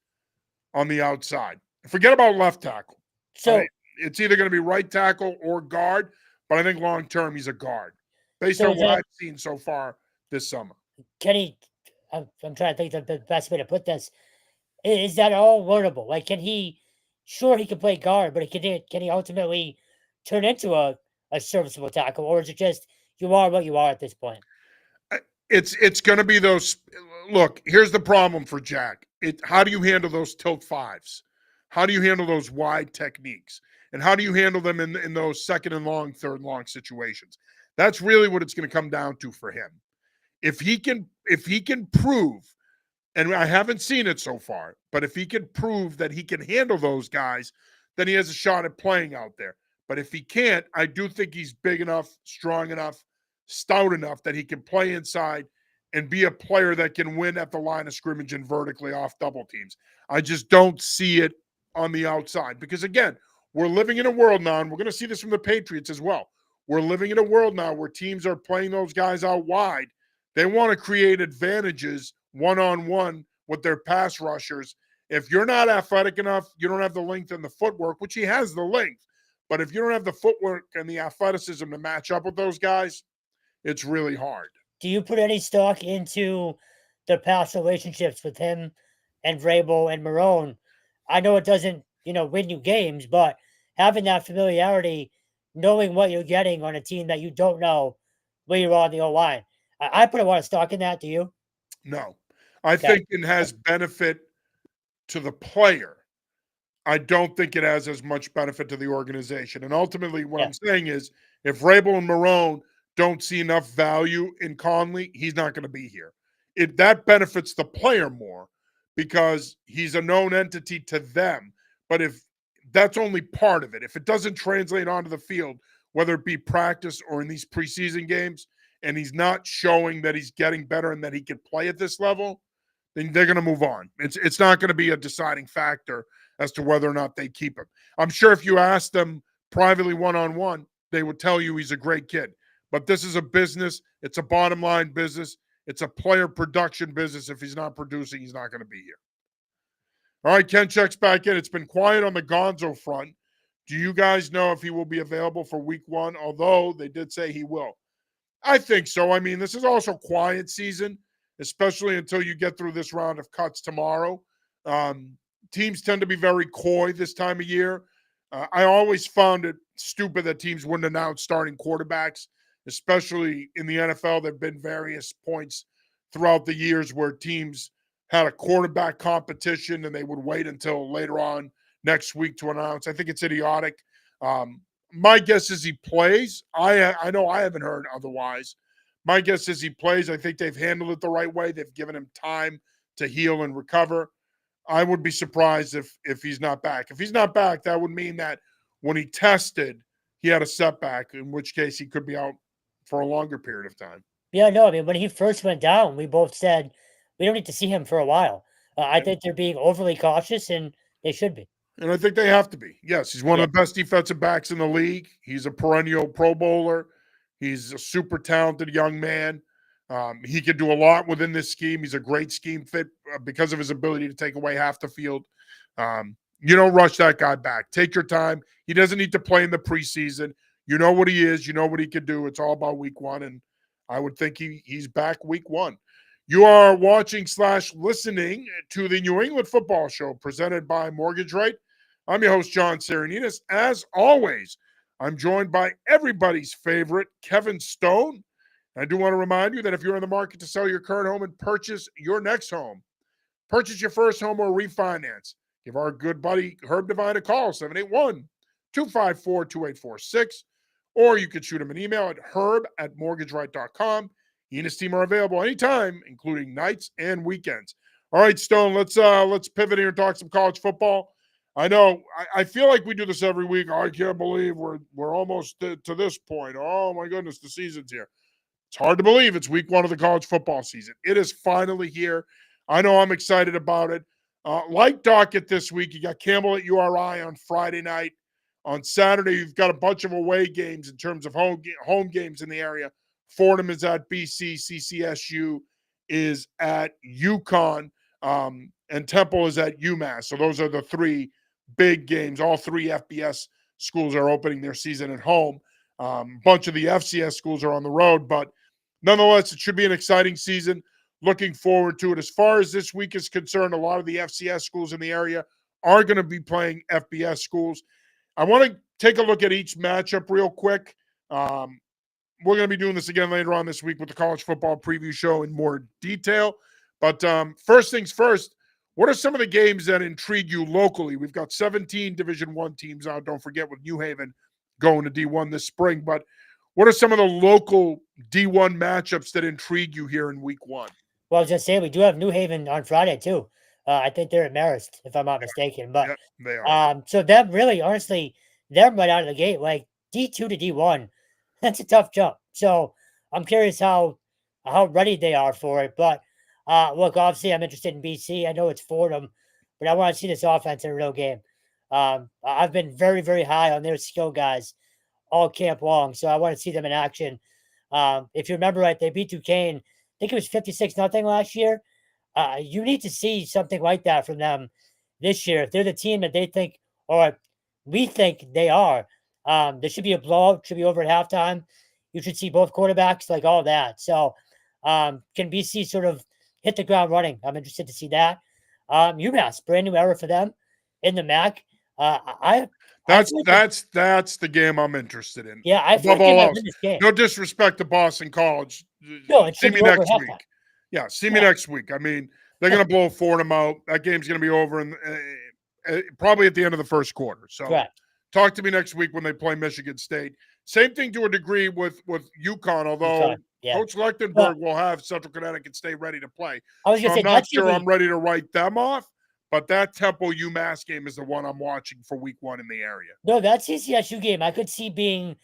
on the outside. Forget about left tackle. So it's either going to be right tackle or guard, but I think long-term he's a guard based on what I've seen so far this summer. Can he – I'm trying to think the best way to put this. Is that all learnable? Like, can he – sure, he can play guard, but can he ultimately turn into a serviceable tackle, or is it just you are what you are at this point? It's going to be those – look, here's the problem for Jack. How do you handle those tilt 5s? How do you handle those wide techniques? And how do you handle them in those second and long, third long situations? That's really what it's going to come down to for him. If he can prove, and I haven't seen it so far, but if he can prove that he can handle those guys, then he has a shot at playing out there. But if he can't, I do think he's big enough, strong enough, stout enough that he can play inside and be a player that can win at the line of scrimmage and vertically off double teams. I just don't see it on the outside because, again, we're living in a world now, and we're going to see this from the Patriots as well. We're living in a world now where teams are playing those guys out wide. They want to create advantages one-on-one with their pass rushers. If you're not athletic enough, you don't have the length and the footwork, which he has the length. But if you don't have the footwork and the athleticism to match up with those guys, it's really hard. Do you put any stock into the past relationships with him and Vrabel and Marone? I know it doesn't, win you games, but having that familiarity, knowing what you're getting on a team that you don't know where you're on the O-line. I put a lot of stock in that. Do you? No. I think it has benefit to the player. I don't think it has as much benefit to the organization. And ultimately, what I'm saying is if Vrabel and Marone don't see enough value in Conley, he's not going to be here. That benefits the player more because he's a known entity to them. But if that's only part of it, if it doesn't translate onto the field, whether it be practice or in these preseason games, and he's not showing that he's getting better and that he can play at this level, then they're going to move on. It's not going to be a deciding factor as to whether or not they keep him. I'm sure if you ask them privately one-on-one, they would tell you he's a great kid. But this is a business. It's a bottom line business. It's a player production business. If he's not producing, he's not going to be here. All right, Ken checks back in. It's been quiet on the Gonzo front. Do you guys know if he will be available for week 1? Although they did say he will. I think so. I mean, this is also quiet season, especially until you get through this round of cuts tomorrow. Teams tend to be very coy this time of year. I always found it stupid that teams wouldn't announce starting quarterbacks, especially in the NFL. There have been various points throughout the years where teams had a quarterback competition and they would wait until later on next week to announce. I think it's idiotic. My guess is he plays. I know I haven't heard otherwise. My guess is he plays. I think they've handled it the right way. They've given him time to heal and recover. I would be surprised if he's not back. If he's not back, that would mean that when he tested, he had a setback, in which case he could be out for a longer period of time. Yeah, no, I mean, when he first went down, we both said we don't need to see him for a while. I think they're being overly cautious, and they should be. And I think they have to be. Yes, he's one of the best defensive backs in the league. He's a perennial Pro Bowler. He's a super talented young man. He can do a lot within this scheme. He's a great scheme fit because of his ability to take away half the field. You don't rush that guy back. Take your time. He doesn't need to play in the preseason. You know what he is. You know what he can do. It's all about week 1, and I would think he's back week 1. You are watching/listening to the New England Football Show presented by Mortgage Rate. I'm your host, John Sarianides. As always, I'm joined by everybody's favorite, Kevin Stone. I do want to remind you that if you're in the market to sell your current home and purchase your next home, purchase your first home or refinance, give our good buddy Herb Devine a call, 781-254-2846, or you could shoot him an email at herb@mortgageright.com. He and his team are available anytime, including nights and weekends. All right, Stone, let's pivot here and talk some college football. I know I feel like we do this every week. I can't believe we're almost to this point. Oh my goodness, the season's here. It's hard to believe it's week 1 of the college football season. It is finally here. I know I'm excited about it. Light docket this week. You got Campbell at URI on Friday night. On Saturday, you've got a bunch of away games in terms of home games in the area. Fordham is at BC. CCSU is at UConn. And Temple is at UMass. So those are the 3 big games. All 3 FBS schools are opening their season at home. A bunch of the FCS schools are on the road, but nonetheless, it should be an exciting season. Looking forward to it. As far as this week is concerned, a lot of the FCS schools in the area are going to be playing FBS schools. I want to take a look at each matchup real quick. We're going to be doing this again later on this week with the college football preview show in more detail. But first things first, what are some of the games that intrigue you locally? We've got 17 Division I teams out. Don't forget with New Haven going to D1 this spring. But what are some of the local D1 matchups that intrigue you here in week 1? Well, I was just saying, we do have New Haven on Friday, too. I think they're at Marist, if I'm not mistaken. But Yep, they are. so them really, honestly, them right out of the gate, like D2 to D1, that's a tough jump. So I'm curious how ready they are for it. But look, obviously, I'm interested in BC. I know it's Fordham, but I want to see this offense in a real game. I've been very, very high on their skill guys all camp long, so I want to see them in action. If you remember right, they beat Duquesne. I think it was 56-0 last year. You need to see something like that from them this year. If they're the team that they think or we think they are, there should be a blowout, should be over at halftime. You should see both quarterbacks, like all that. So, can BC sort of hit the ground running? I'm interested to see that. UMass, brand new era for them in the MAC. That's feel like that's the game I'm interested in. yeah, I feel Above like they all might else. win this game. No disrespect to Boston College. No, it See should me be over next at halftime. week. Yeah, see me Yeah. next week. I mean, they're going to blow Fordham out. That game's going to be over in probably at the end of the first quarter. So Correct. talk to me next week when they play Michigan State. Same thing to a degree with UConn, although Yeah. Coach Lechtenberg will have Central Connecticut State ready to play. I was So going to I'm say, not that's sure going I'm ready to write them off, but that Temple UMass game is the one I'm watching for week 1 in the area. No, that CCSU game I could see being,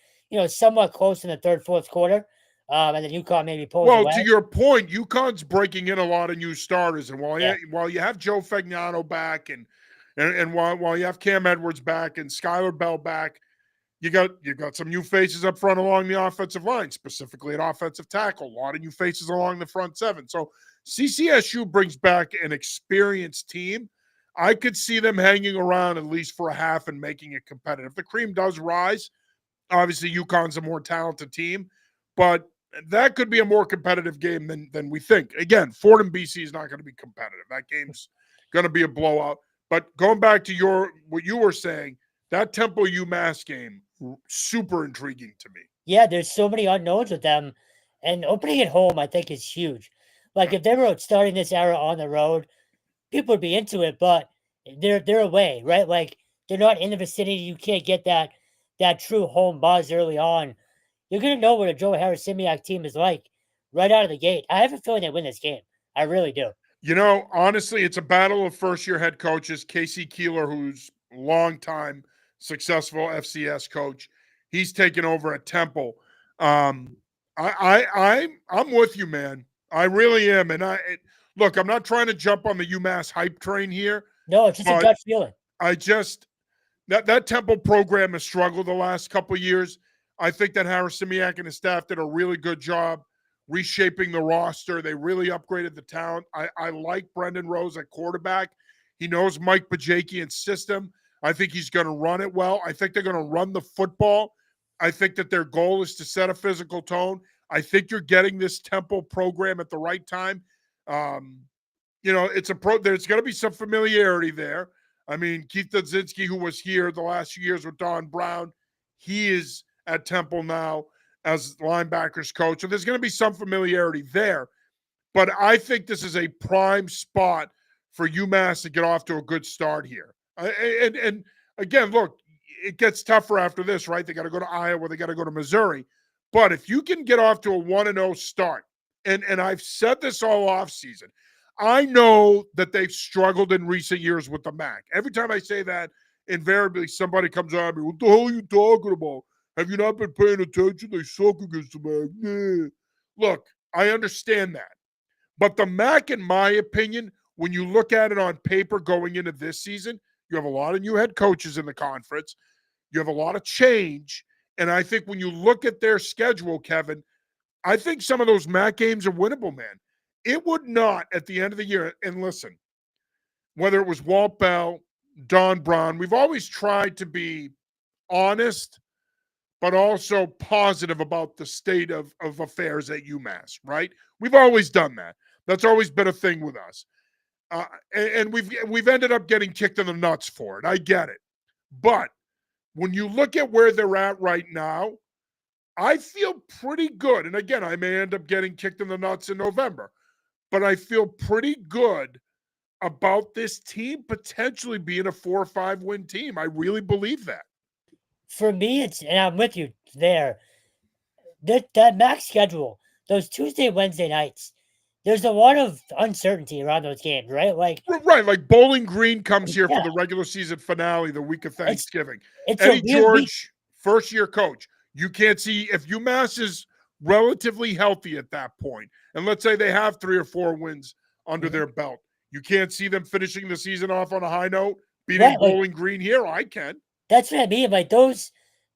somewhat close in the third, fourth quarter. And then UConn maybe pulls Well, away. to your point, UConn's breaking in a lot of new starters, and while Yeah. while you have Joe Fagnano back, and while you have Cam Edwards back and Skylar Bell back, you got some new faces up front along the offensive line, specifically at offensive tackle. A lot of new faces along the front seven. So CCSU brings back an experienced team. I could see them hanging around at least for a half and making it competitive. The cream does rise. Obviously, UConn's a more talented team, but that could be a more competitive game than we think. Again, Fordham BC is not going to be competitive. That game's going to be a blowout. But going back to what you were saying, that Temple UMass game, super intriguing to me. Yeah, there's so many unknowns with them. And opening at home, I think, is huge. Like, if they were starting this era on the road, people would be into it, but they're away, right? Like, they're not in the vicinity. You can't get that true home buzz early on. You're going to know what a Joe Harris-Simiak team is like right out of the gate. I have a feeling they win this game. I really do. Honestly, it's a battle of first-year head coaches. Casey Keeler, who's longtime successful FCS coach, he's taken over at Temple. I'm with you, man. I really am. And look, I'm not trying to jump on the UMass hype train here. No, it's just a gut feeling. I just that Temple program has struggled the last couple of years. I think that Harris-Simiak and his staff did a really good job reshaping the roster. They really upgraded the talent. I like Brendan Rose at quarterback. He knows Mike Bajakian's system. I think he's going to run it well. I think they're going to run the football. I think that their goal is to set a physical tone. I think you're getting this Temple program at the right time. It's there's going to be some familiarity there. I mean, Keith Dudzinski, who was here the last few years with Don Brown, he is at Temple now as linebackers coach. So there's going to be some familiarity there. But I think this is a prime spot for UMass to get off to a good start here. And again, look, it gets tougher after this, right? They got to go to Iowa. They got to go to Missouri. But if you can get off to a 1-0 start, and I've said this all offseason, I know that they've struggled in recent years with the MAC. Every time I say that, invariably somebody comes on me, what the hell are you talking about? Have you not been paying attention? They suck against the MAC. Nah. Look, I understand that. But the MAC, in my opinion, when you look at it on paper going into this season, you have a lot of new head coaches in the conference. You have a lot of change. And I think when you look at their schedule, Kevin, I think some of those MAC games are winnable, man. It would not at the end of the year. And listen, whether it was Walt Bell, Don Brown, we've always tried to be honest, but also positive about the state of affairs at UMass, right? We've always done that. That's always been a thing with us. And we've ended up getting kicked in the nuts for it. I get it. But when you look at where they're at right now, I feel pretty good. And again, I may end up getting kicked in the nuts in November, but I feel pretty good about this team potentially being a 4 or 5 win team. I really believe that. For me, and I'm with you there. that max schedule, those Tuesday, Wednesday nights, there's a lot of uncertainty around those games, right? Like Bowling Green comes here for yeah, the regular season finale the week of it's Thanksgiving. it's a Eddie weird week. George, first-year coach. You can't see if UMass is relatively healthy at that point, and let's say they have 3 or 4 wins under their belt. You can't see them finishing the season off on a high note, beating Right, Bowling Green here. I can. that's what I mean.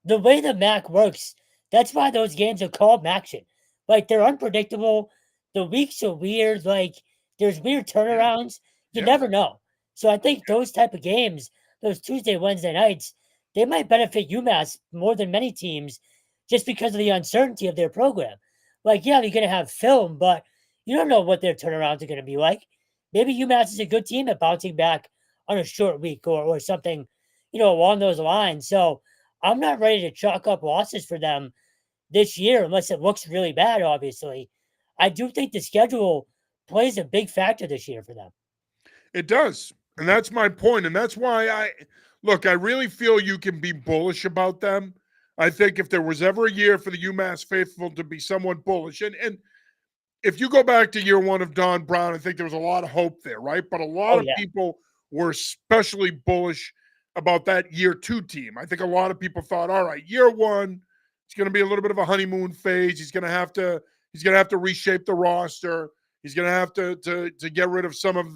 The way the MAC works, that's why those games are called MACtion. They're unpredictable. The weeks are weird. There's weird Yeah. turnarounds. You Yeah. never know. So I think those type of games, those Tuesday, Wednesday nights, they might benefit UMass more than many teams just because of the uncertainty of their program. Yeah, you're going to have film, but you don't know what their turnarounds are going to be like. Maybe UMass is a good team at bouncing back on a short week or something, along those lines. So I'm not ready to chalk up losses for them this year unless it looks really bad, obviously. I do think the schedule plays a big factor this year for them. It does. And that's my point. And that's why I really feel you can be bullish about them. I think if there was ever a year for the UMass faithful to be somewhat bullish, and if you go back to year 1 of Don Brown, I think there was a lot of hope there, right? But a lot of people were especially bullish about that year 2 team. I think a lot of people thought, all right, year 1, it's going to be a little bit of a honeymoon phase. He's going to have to reshape the roster. He's going to have to get rid of some of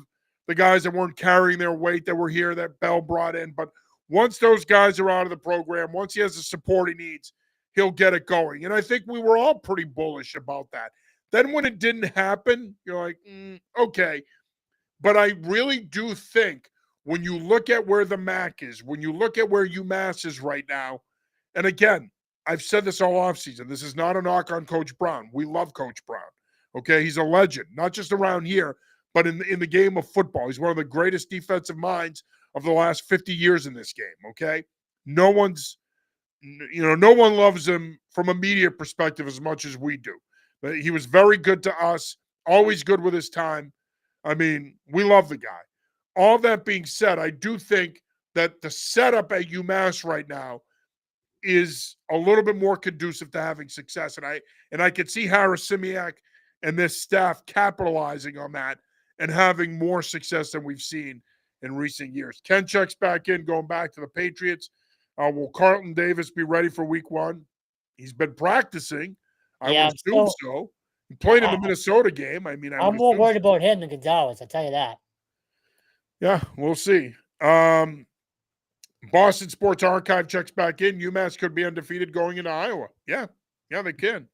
the guys that weren't carrying their weight that were here that Bell brought in. But once those guys are out of the program, once he has the support he needs, he'll get it going. And I think we were all pretty bullish about that. Then when it didn't happen, you're like, okay. But I really do think when you look at where the MAC is, when you look at where UMass is right now, and again, I've said this all offseason, this is not a knock on Coach Brown. We love Coach Brown. Okay, he's a legend, not just around here, but in the game of football. He's one of the greatest defensive minds of the last 50 years in this game, okay? No one loves him from a media perspective as much as we do. But he was very good to us, always good with his time. I mean, we love the guy. All that being said, I do think that the setup at UMass right now is a little bit more conducive to having success. And I could see Harris Simiak and this staff capitalizing on that and having more success than we've seen in recent years. Ken checks back in, going back to the Patriots. Will Carlton Davis be ready for week 1? He's been practicing. I would assume so. He played in the Minnesota game. I mean, I'm more worried about him than Gonzalez, I'll tell you that. Yeah, we'll see. Boston Sports Archive checks back in. UMass could be undefeated going into Iowa. Yeah, they can.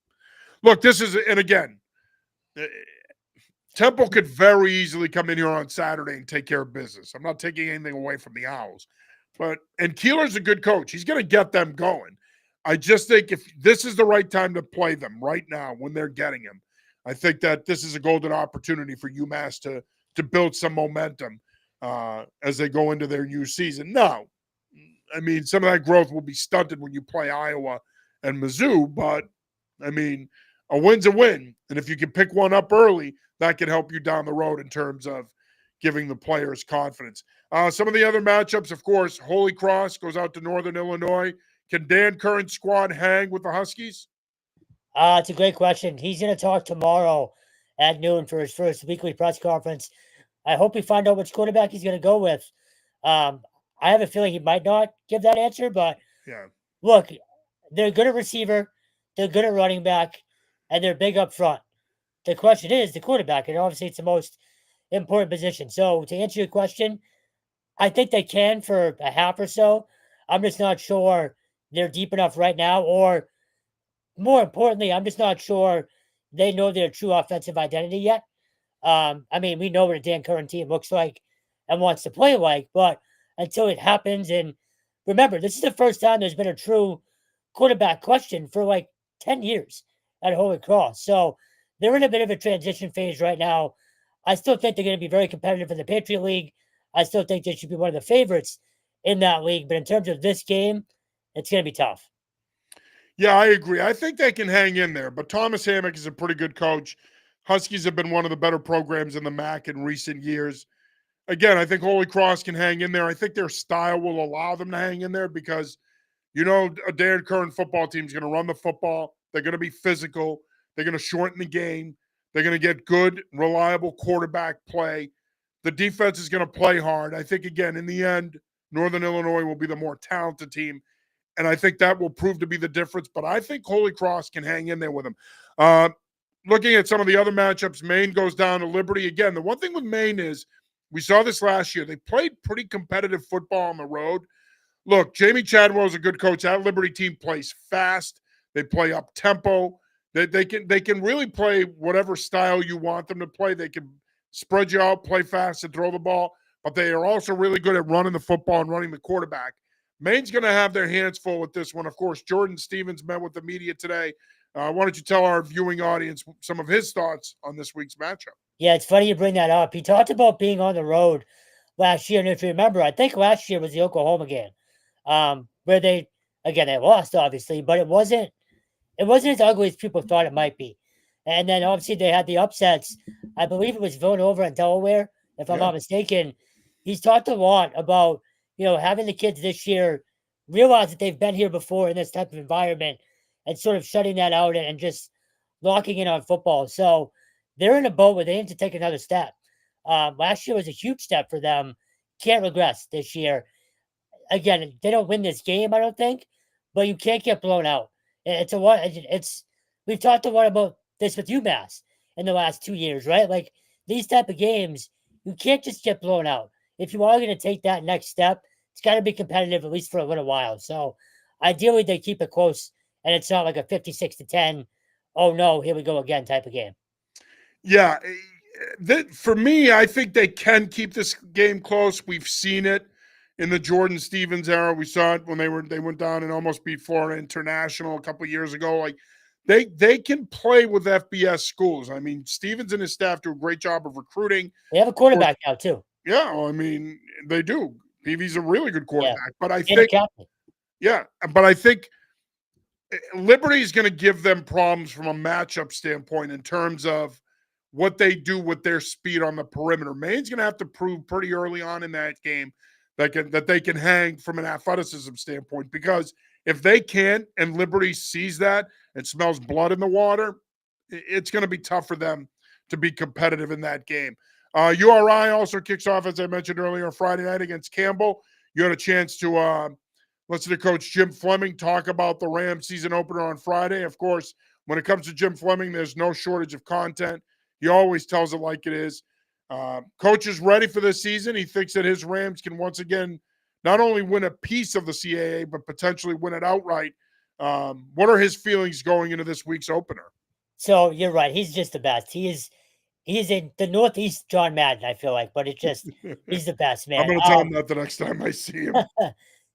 Look, and again, Temple could very easily come in here on Saturday and take care of business. I'm not taking anything away from the Owls. And Keeler's a good coach. He's going to get them going. I just think if this is the right time to play them right now when they're getting him, I think that this is a golden opportunity for UMass to build some momentum as they go into their new season. Now, I mean, some of that growth will be stunted when you play Iowa and Mizzou, but, I mean, a win's a win. And if you can pick one up early, that can help you down the road in terms of giving the players confidence. Some of the other matchups, of course, Holy Cross goes out to Northern Illinois. Can Dan Curran's squad hang with the Huskies? It's a great question. He's going to talk tomorrow at noon for his first weekly press conference. I hope we find out which quarterback he's going to go with. I have a feeling he might not give that answer, but look, they're good at receiver, they're good at running back, and they're big up front. The question is the quarterback, and obviously it's the most important position. So to answer your question, I think they can for a half or so. I'm just not sure they're deep enough right now, or more importantly, I'm just not sure they know their true offensive identity yet. I mean, we know what a Dan Curran team looks like and wants to play like, but until it happens, and remember, this is the first time there's been a true quarterback question for like 10 years at Holy Cross. So they're in a bit of a transition phase right now. I still think they're going to be very competitive in the Patriot League. I still think they should be one of the favorites in that league. But in terms of this game, it's going to be tough. Yeah, I agree. I think they can hang in there. But Thomas Hammock is a pretty good coach. Huskies have been one of the better programs in the MAC in recent years. Again, I think Holy Cross can hang in there. I think their style will allow them to hang in there because, a Dan Curran football team is going to run the football. They're going to be physical. They're going to shorten the game. They're going to get good, reliable quarterback play. The defense is going to play hard. I think, again, in the end, Northern Illinois will be the more talented team, and I think that will prove to be the difference. But I think Holy Cross can hang in there with them. Looking at some of the other matchups, Maine goes down to Liberty. Again, the one thing with Maine is we saw this last year. They played pretty competitive football on the road. Look, Jamie Chadwell is a good coach. That Liberty team plays fast. They play up tempo. They can really play whatever style you want them to play. They can spread you out, play fast, and throw the ball. But they are also really good at running the football and running the quarterback. Maine's going to have their hands full with this one. Of course, Jordan Stevens met with the media today. Why don't you tell our viewing audience some of his thoughts on this week's matchup? Yeah, it's funny you bring that up. He talked about being on the road last year. And if you remember, I think last year was the Oklahoma game, where they lost, obviously, but it wasn't as ugly as people thought it might be. And then obviously they had the upsets. I believe it was Villanova and Delaware, if I'm not mistaken. He's talked a lot about, having the kids this year realize that they've been here before in this type of environment and sort of shutting that out and just locking in on football. So they're in a boat where they need to take another step. Last year was a huge step for them. Can't regress this year. Again, they don't win this game, I don't think, but you can't get blown out. We've talked a lot about this with UMass in the last 2 years, right? Like these type of games, you can't just get blown out. If you are going to take that next step, it's got to be competitive at least for a little while. So ideally they keep it close and it's not like a 56-10, oh no, here we go again type of game. Yeah. For me, I think they can keep this game close. We've seen it in the Jordan Stevens era. We saw it when they went down and almost beat Florida International a couple of years ago. Like they can play with FBS schools. I mean, Stevens and his staff do a great job of recruiting. They have a quarterback now too. Yeah, I mean, they do. Peavy's a really good quarterback. Yeah. But I think Liberty is going to give them problems from a matchup standpoint in terms of what they do with their speed on the perimeter. Maine's going to have to prove pretty early on in that game that they can hang from an athleticism standpoint, because if they can't and Liberty sees that and smells blood in the water, it's going to be tough for them to be competitive in that game. URI also kicks off, as I mentioned earlier, Friday night against Campbell. You had a chance to listen to Coach Jim Fleming talk about the Rams season opener on Friday. Of course, when it comes to Jim Fleming, there's no shortage of content. He always tells it like it is. Coach is ready for this season. He thinks that his Rams can once again not only win a piece of the CAA, but potentially win it outright. What are his feelings going into this week's opener? So you're right. He's just the best. He's in the Northeast John Madden, I feel like, but he's the best, man. I'm going to tell him that the next time I see him.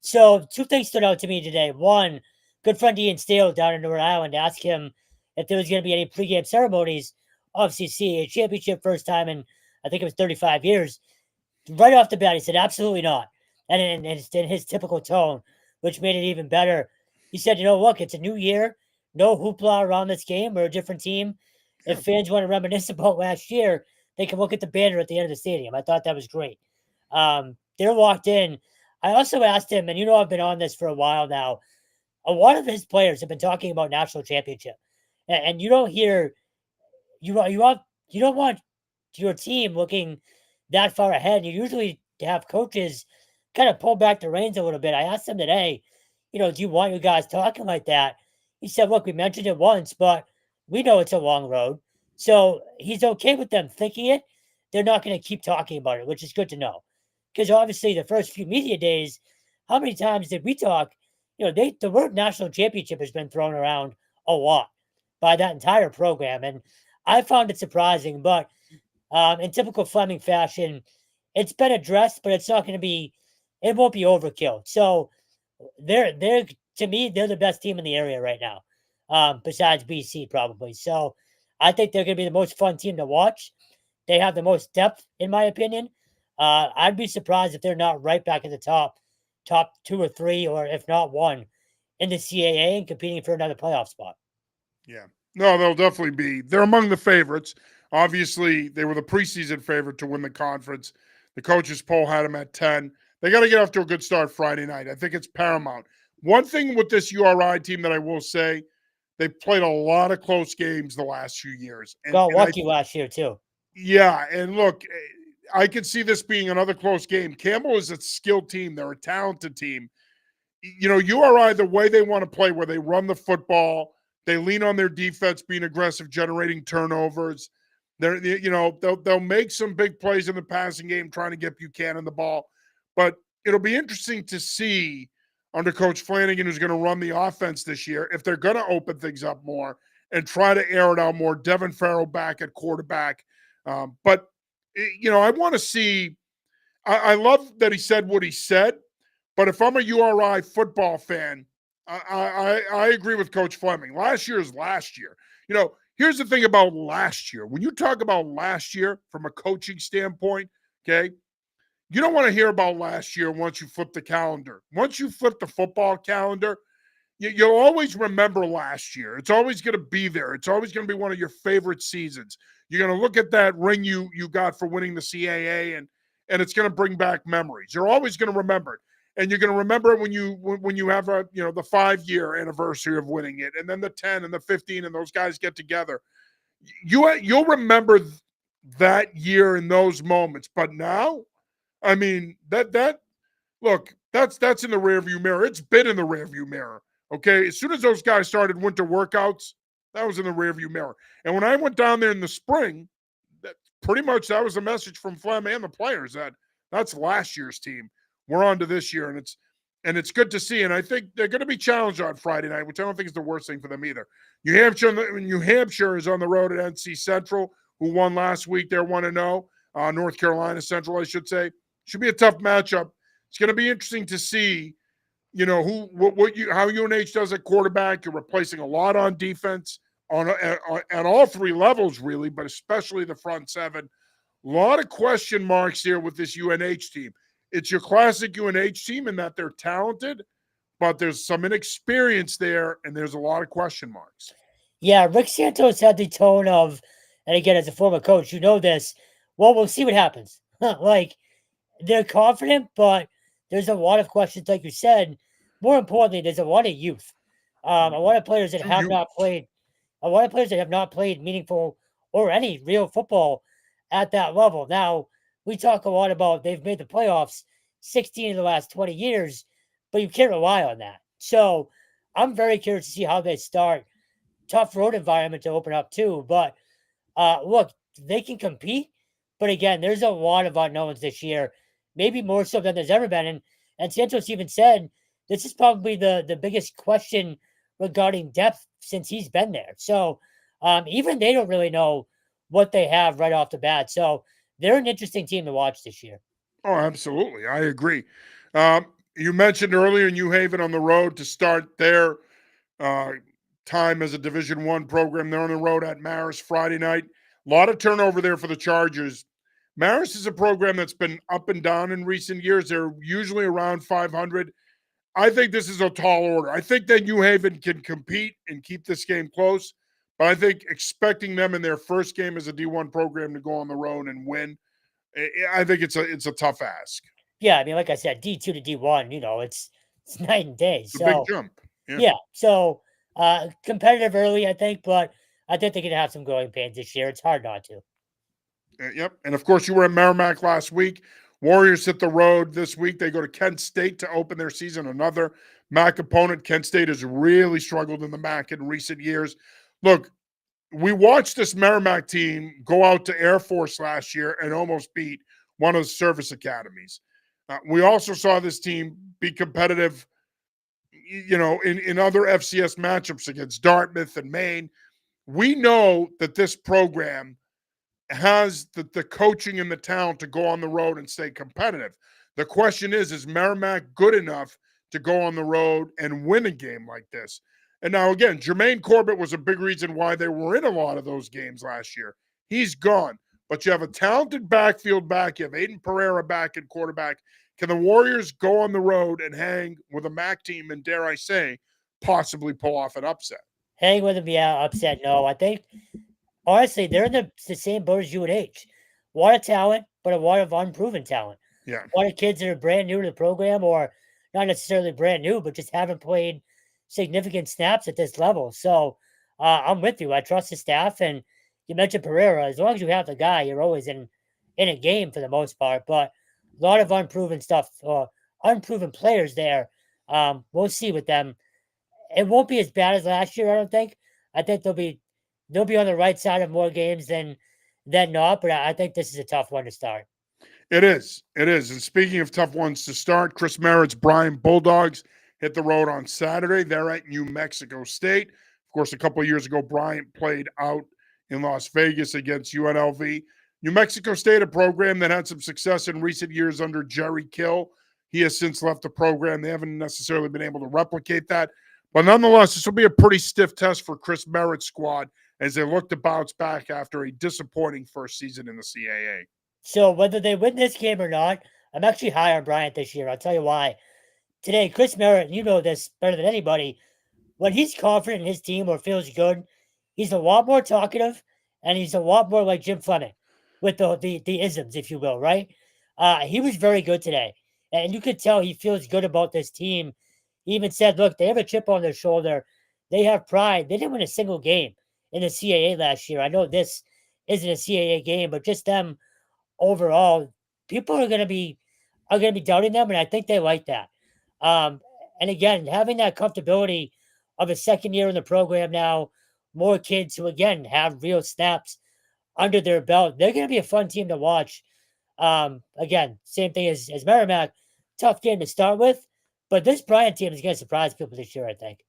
So two things stood out to me today. One, good friend Ian Steele down in Rhode Island asked him if there was going to be any pregame ceremonies. Obviously, CAA championship, first time in, I think it was 35 years. Right off the bat, he said, absolutely not. And in his typical tone, which made it even better. He said, look, it's a new year. No hoopla around this game. We're a different team. If fans want to reminisce about last year, they can look at the banner at the end of the stadium. I thought that was great. They're locked in. I also asked him, and I've been on this for a while now, a lot of his players have been talking about national championship. And you don't hear, you don't want your team looking that far ahead. You usually have coaches kind of pull back the reins a little bit. I asked him today, do you want you guys talking like that? He said, look, we mentioned it once, but we know it's a long road. So he's okay with them thinking it. They're not going to keep talking about it, which is good to know. Because obviously the first few media days, how many times did we talk? The word national championship has been thrown around a lot by that entire program. And I found it surprising, but in typical Fleming fashion, it's been addressed, but it's not going to be, it won't be overkill. So they're to me, they're the best team in the area right now, besides BC probably. So I think they're going to be the most fun team to watch. They have the most depth, in my opinion. I'd be surprised if they're not right back at the top 2 or 3, or if not 1 in the CAA and competing for another playoff spot. Yeah. No, they'll definitely be. They're among the favorites. Obviously, they were the preseason favorite to win the conference. The coaches poll had them at 10. They got to get off to a good start Friday night. I think it's paramount. One thing with this URI team that I will say, They've played a lot of close games the last few years. Got lucky last year, too. Yeah, and look, I could see this being another close game. Campbell is a skilled team. They're a talented team. URI, the way they want to play, where they run the football, they lean on their defense, being aggressive, generating turnovers. They'll make some big plays in the passing game, trying to get Buchanan the ball. But it'll be interesting to see under Coach Flanagan, who's going to run the offense this year, if they're going to open things up more and try to air it out more. Devin Farrell back at quarterback. But I want to see. I love that he said what he said. But if I'm a URI football fan, I agree with Coach Fleming. Last year is last year. Here's the thing about last year. When you talk about last year from a coaching standpoint, okay, you don't want to hear about last year once you flip the calendar. Once you flip the football calendar, you'll always remember last year. It's always going to be there. It's always going to be one of your favorite seasons. You're going to look at that ring you got for winning the CAA, and it's going to bring back memories. You're always going to remember it. And you're going to remember it when you have the 5-year anniversary of winning it, and then the 10 and the 15, and those guys get together. You'll remember that year in those moments. But now, I mean, that's in the rearview mirror. It's been in the rearview mirror. Okay, as soon as those guys started winter workouts, that was in the rearview mirror. And when I went down there in the spring, that was the message from Flem and the players that's last year's team. We're on to this year, and it's good to see. And I think they're going to be challenged on Friday night, which I don't think is the worst thing for them either. New Hampshire is on the road at NC Central, who won last week. They're 1-0. North Carolina Central, I should say. Should be a tough matchup. It's going to be interesting to see, how UNH does at quarterback. You're replacing a lot on defense at all three levels, really, but especially the front seven. A lot of question marks here with this UNH team. It's your classic UNH team in that they're talented, but there's some inexperience there, and there's a lot of question marks. Yeah, Rick Santos had the tone of, and again, as a former coach, you know this, well, we'll see what happens. Like, they're confident, but there's a lot of questions, like you said. More importantly, there's a lot of youth. A lot of players that have not played. A lot of players that have not played meaningful or any real football at that level. Now, we talk a lot about they've made the playoffs 16 of the last 20 years, but you can't rely on that. So I'm very curious to see how they start. Tough road environment to open up too. But look, they can compete. But again, there's a lot of unknowns this year, maybe more so than there's ever been. And Santos even said this is probably the biggest question regarding depth since he's been there. So even they don't really know what they have right off the bat. So they're an interesting team to watch this year. Oh, absolutely. I agree. You mentioned earlier New Haven on the road to start their time as a Division I program. They're on the road at Marist Friday night. A lot of turnover there for the Chargers. Marist is a program that's been up and down in recent years. They're usually around 500. I think this is a tall order. I think that New Haven can compete and keep this game close. But I think expecting them in their first game as a D1 program to go on the road and win, I think it's a tough ask. Yeah, I mean, like I said, D2 to D1, it's night and day. It's a big jump. Yeah. So competitive early, I think, but I think they're going to have some growing pains this year. It's hard not to. Yep. And of course, you were at Merrimack last week. Warriors hit the road this week. They go to Kent State to open their season. Another MAC opponent. Kent State has really struggled in the MAC in recent years. Look, we watched this Merrimack team go out to Air Force last year and almost beat one of the service academies. We also saw this team be competitive, in other FCS matchups against Dartmouth and Maine. We know that this program has the coaching and the talent to go on the road and stay competitive. The question is Merrimack good enough to go on the road and win a game like this? And now, again, Jermaine Corbett was a big reason why they were in a lot of those games last year. He's gone. But you have a talented backfield back. You have Aiden Pereira back at quarterback. Can the Warriors go on the road and hang with a MAC team and, dare I say, possibly pull off an upset? Hang with them, yeah, upset, no. I think, honestly, they're in the same boat as UNH. A lot of talent, but a lot of unproven talent. Yeah. A lot of kids that are brand new to the program, or not necessarily brand new, but just haven't played significant snaps at this level. So I'm with you. I trust the staff, and you mentioned Pereira. As long as you have the guy, you're always in a game for the most part. But a lot of unproven stuff or unproven players there. We'll see with them. It won't be as bad as last year, I don't think. I think they'll be on the right side of more games than not. But I think this is a tough one to start. It is. It is. And speaking of tough ones to start, Chris Merritt's Bryan Bulldogs hit the road on Saturday. They're at New Mexico State. Of course, a couple of years ago, Bryant played out in Las Vegas against UNLV. New Mexico State, a program that had some success in recent years under Jerry Kill. He has since left the program. They haven't necessarily been able to replicate that. But nonetheless, this will be a pretty stiff test for Chris Merritt's squad as they look to bounce back after a disappointing first season in the CAA. So whether they win this game or not, I'm actually high on Bryant this year. I'll tell you why. Today, Chris Merritt, you know this better than anybody. When he's confident in his team or feels good, he's a lot more talkative and he's a lot more like Jim Fleming with the isms, if you will, right? He was very good today. And you could tell he feels good about this team. He even said, look, they have a chip on their shoulder. They have pride. They didn't win a single game in the CAA last year. I know this isn't a CAA game, but just them overall, people are gonna be doubting them, and I think they like that. Um, and again, having that comfortability of a second year in the program now, more kids who again have real snaps under their belt, they're gonna be a fun team to watch. Again, same thing as Merrimack, tough game to start with, but this Bryant team is gonna surprise people this year, I think.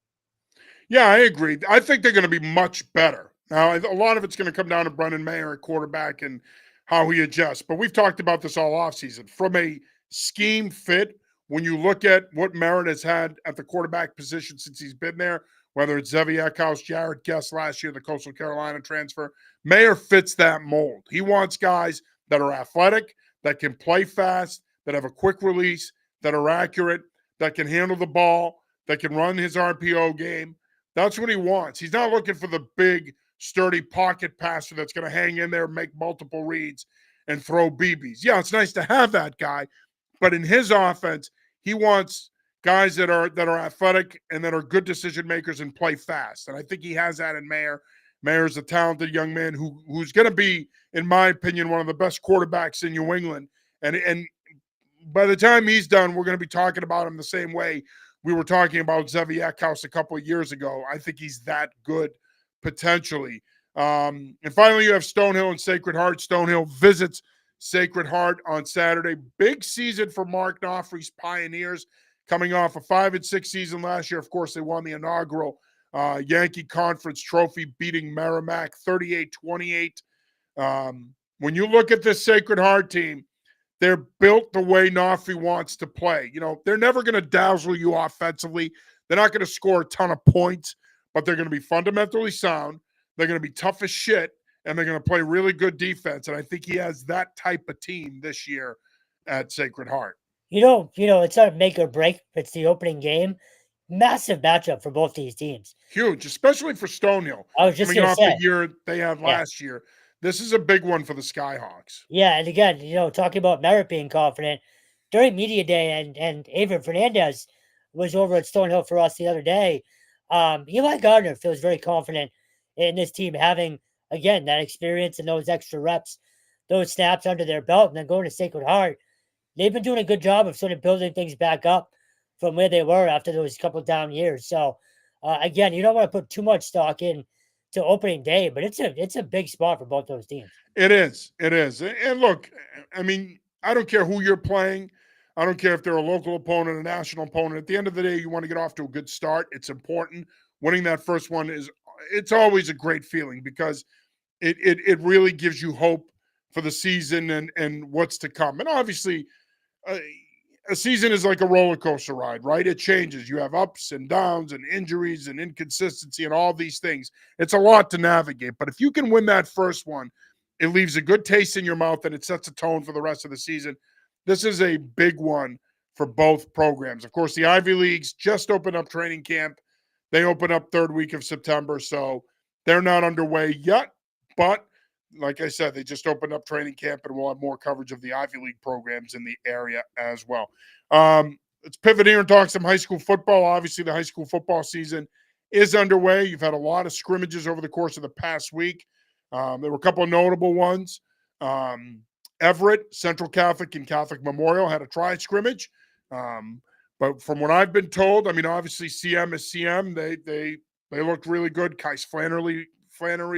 Yeah, I agree. I think they're going to be much better. Now, a lot of it's going to come down to Brendan Mayer at quarterback and how he adjusts. But we've talked about this all offseason. From a scheme fit, when you look at what Merritt has had at the quarterback position since he's been there, whether it's Zevi Eckhouse, Jared Guest last year, the Coastal Carolina transfer, Mayer fits that mold. He wants guys that are athletic, that can play fast, that have a quick release, that are accurate, that can handle the ball, that can run his RPO game. That's what he wants. He's not looking for the big, sturdy pocket passer that's going to hang in there, make multiple reads, and throw BBs. Yeah, it's nice to have that guy, but in his offense, he wants guys that are athletic and that are good decision makers and play fast. And I think he has that in Mayer. Mayer's a talented young man who's going to be, in my opinion, one of the best quarterbacks in New England. And by the time he's done, we're going to be talking about him the same way we were talking about Zevi Eckhouse a couple of years ago. I think he's that good potentially. And finally, you have Stonehill and Sacred Heart. Stonehill visits Sacred Heart on Saturday. Big season for Mark Knopfler's Pioneers, coming off a 5-6 season last year. Of course, they won the inaugural Yankee Conference Trophy, beating Merrimack 38-28. When you look at this Sacred Heart team, they're built the way Knopfler wants to play. You know, they're never going to dazzle you offensively. They're not going to score a ton of points, but they're going to be fundamentally sound. They're going to be tough as shit, and they're going to play really good defense. And I think he has that type of team this year at Sacred Heart. It's not a make or break. It's the opening game. Massive matchup for both these teams. Huge, especially for Stonehill. I was just coming going to off say. the year they had last year. This is a big one for the Skyhawks. Yeah, and again, talking about Merritt being confident, during media day, and Avon Fernandez was over at Stonehill for us the other day. Eli Gardner feels very confident in this team having, again, that experience and those extra reps, those snaps under their belt, and then going to Sacred Heart. They've been doing a good job of sort of building things back up from where they were after those couple down years. So, again, you don't want to put too much stock in to opening day, but it's a big spot for both those teams. It is. And look, I mean, I don't care who you're playing. I don't care if they're a local opponent, a national opponent. At the end of the day, you want to get off to a good start. It's important. Winning that first one it's always a great feeling because it really gives you hope for the season and what's to come. And obviously, a season is like a roller coaster ride, right? It changes. You have ups and downs and injuries and inconsistency and all these things. It's a lot to navigate. But if you can win that first one, it leaves a good taste in your mouth and it sets a tone for the rest of the season. This is a big one for both programs. Of course, the Ivy Leagues just opened up training camp. They open up third week of September, so they're not underway yet. But like I said, they just opened up training camp, and we'll have more coverage of the Ivy League programs in the area as well. Let's pivot here and talk some high school football. Obviously, the high school football season is underway. You've had a lot of scrimmages over the course of the past week. There were a couple of notable ones. Everett, Central Catholic, and Catholic Memorial had a tri-scrimmage. But from what I've been told, I mean, obviously CM is CM. They looked really good. Kais Flannery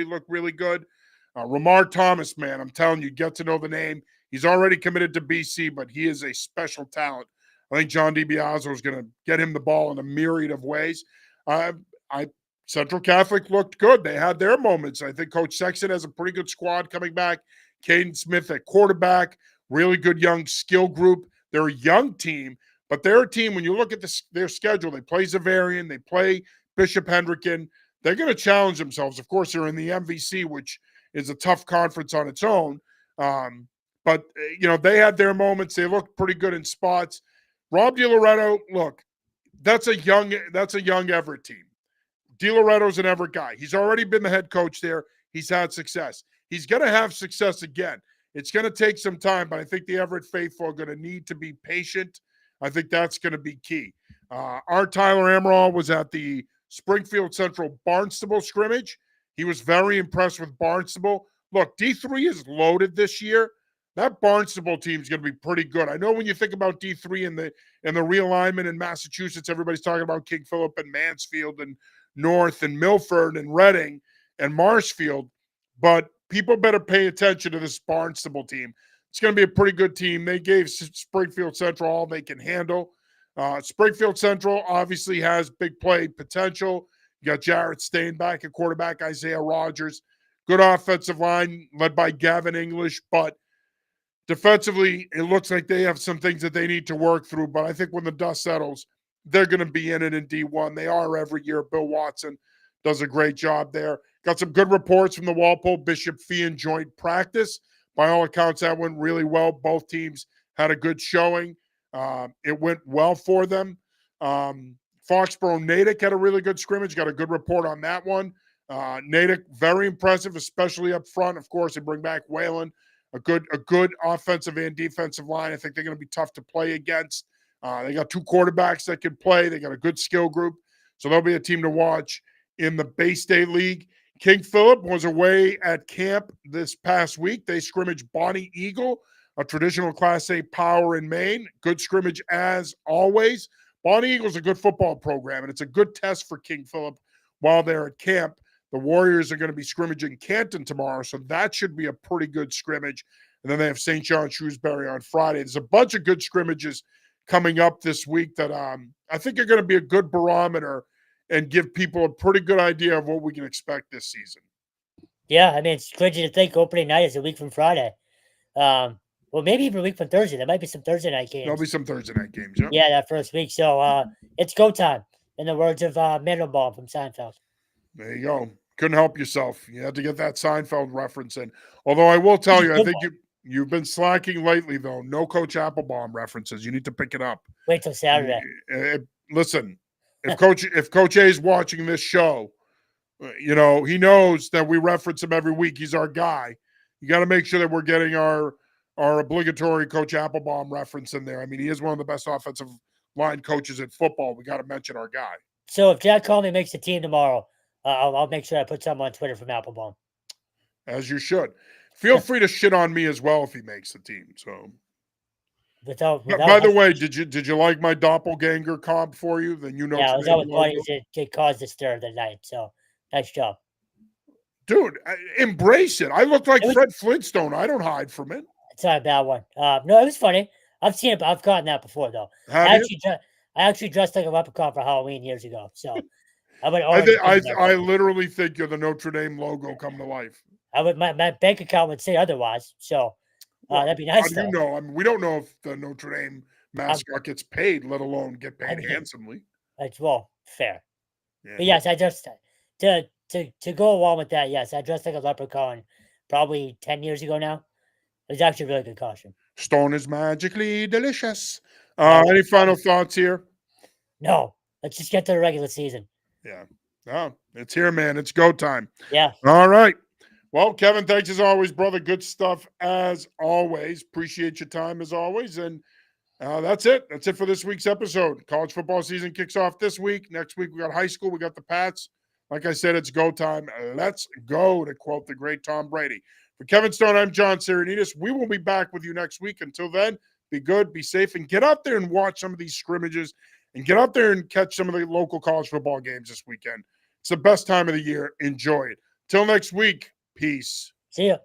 looked really good. Ramar Thomas, man, I'm telling you, get to know the name. He's already committed to BC, but he is a special talent. I think John DiBiase is going to get him the ball in a myriad of ways. Central Catholic looked good. They had their moments. I think Coach Sexton has a pretty good squad coming back. Caden Smith at quarterback, really good young skill group. They're a young team, but they're a team, when you look at their schedule, they play Zavarian, they play Bishop Hendricken. They're going to challenge themselves. Of course, they're in the MVC, which is a tough conference on its own. But, they had their moments. They looked pretty good in spots. Rob DiLoretto, look, that's a young Everett team. DiLoretto's an Everett guy. He's already been the head coach there. He's had success. He's going to have success again. It's going to take some time, but I think the Everett faithful are going to need to be patient. I think that's going to be key. Our Tyler Amaral was at the Springfield Central Barnstable scrimmage. He was very impressed with Barnstable. Look, D3 is loaded this year. That Barnstable team is going to be pretty good. I know when you think about D3 and the realignment in Massachusetts, everybody's talking about King Philip and Mansfield and North and Milford and Reading and Marshfield, but people better pay attention to this Barnstable team. It's going to be a pretty good team. They gave Springfield Central all they can handle. Springfield Central obviously has big play potential. You got Jarrett Stainback at quarterback, Isaiah Rogers. Good offensive line led by Gavin English, but defensively, it looks like they have some things that they need to work through. But I think when the dust settles, they're going to be in it in D1. They are every year. Bill Watson does a great job there. Got some good reports from the Walpole Bishop Fian joint practice. By all accounts, that went really well. Both teams had a good showing. It went well for them. Foxborough Natick had a really good scrimmage. Got a good report on that one. Natick, very impressive, especially up front. Of course, they bring back Whalen. A good offensive and defensive line. I think they're going to be tough to play against. They got two quarterbacks that can play. They got a good skill group. So they'll be a team to watch in the Bay State League. King Philip was away at camp this past week. They scrimmaged Bonnie Eagle, a traditional Class A power in Maine. Good scrimmage as always. Bonnie Eagle's a good football program, and it's a good test for King Philip while they're at camp. The Warriors are going to be scrimmaging Canton tomorrow, so that should be a pretty good scrimmage. And then they have St. John Shrewsbury on Friday. There's a bunch of good scrimmages coming up this week that I think are going to be a good barometer and give people a pretty good idea of what we can expect this season. Yeah, I mean, it's crazy to think opening night is a week from Friday. Well, maybe even a week from Thursday. There might be some Thursday night games. There'll be some Thursday night games, yeah. Yeah, that first week. So it's go time, in the words of Mandelbaum from Seinfeld. There you go. Couldn't help yourself. You had to get that Seinfeld reference in. Although I will tell you, I think you've been slacking lately, though. No Coach Applebaum references. You need to pick it up. Wait till Saturday. Listen, if Coach A is watching this show, he knows that we reference him every week. He's our guy. You got to make sure that we're getting our obligatory Coach Applebaum reference in there. I mean, he is one of the best offensive line coaches in football. We got to mention our guy. So if Jack Conley makes the team tomorrow, I'll make sure I put something on Twitter from Applebaum. As you should. Feel free to shit on me as well if he makes the team. So, by the way, did you like my doppelganger comp for you? Then you know. Yeah, I was always funny. It caused the stir of the night. So nice job, dude. Embrace it. I look like Fred Flintstone. I don't hide from it. It's not a bad one. No, it was funny. I've seen it. I've gotten that before though. I actually dressed like a leprechaun for Halloween years ago. So. I literally think you're the Notre Dame logo come to life. My bank account would say otherwise, so that'd be nice. How do you know? I mean, we don't know if the Notre Dame mascot gets paid, let alone get paid handsomely. Well, fair. Yeah. But yes, I just to go along with that. Yes, I dressed like a leprechaun probably 10 years ago now. It was actually a really good costume. Stone is magically delicious. Any final thoughts here? No. Let's just get to the regular season. Yeah. No, it's here, man. It's go time. Yeah. All right. Well, Kevin, thanks as always, brother. Good stuff as always. Appreciate your time as always. And That's it. That's it for this week's episode. College football season kicks off this week. Next week, we got high school. We got the Pats. Like I said, it's go time. Let's go, to quote the great Tom Brady. For Kevin Stone, I'm John Sarianides. We will be back with you next week. Until then, be good, be safe, and get out there and watch some of these scrimmages and get out there and catch some of the local college football games this weekend. It's the best time of the year. Enjoy it. Till next week, peace. See ya.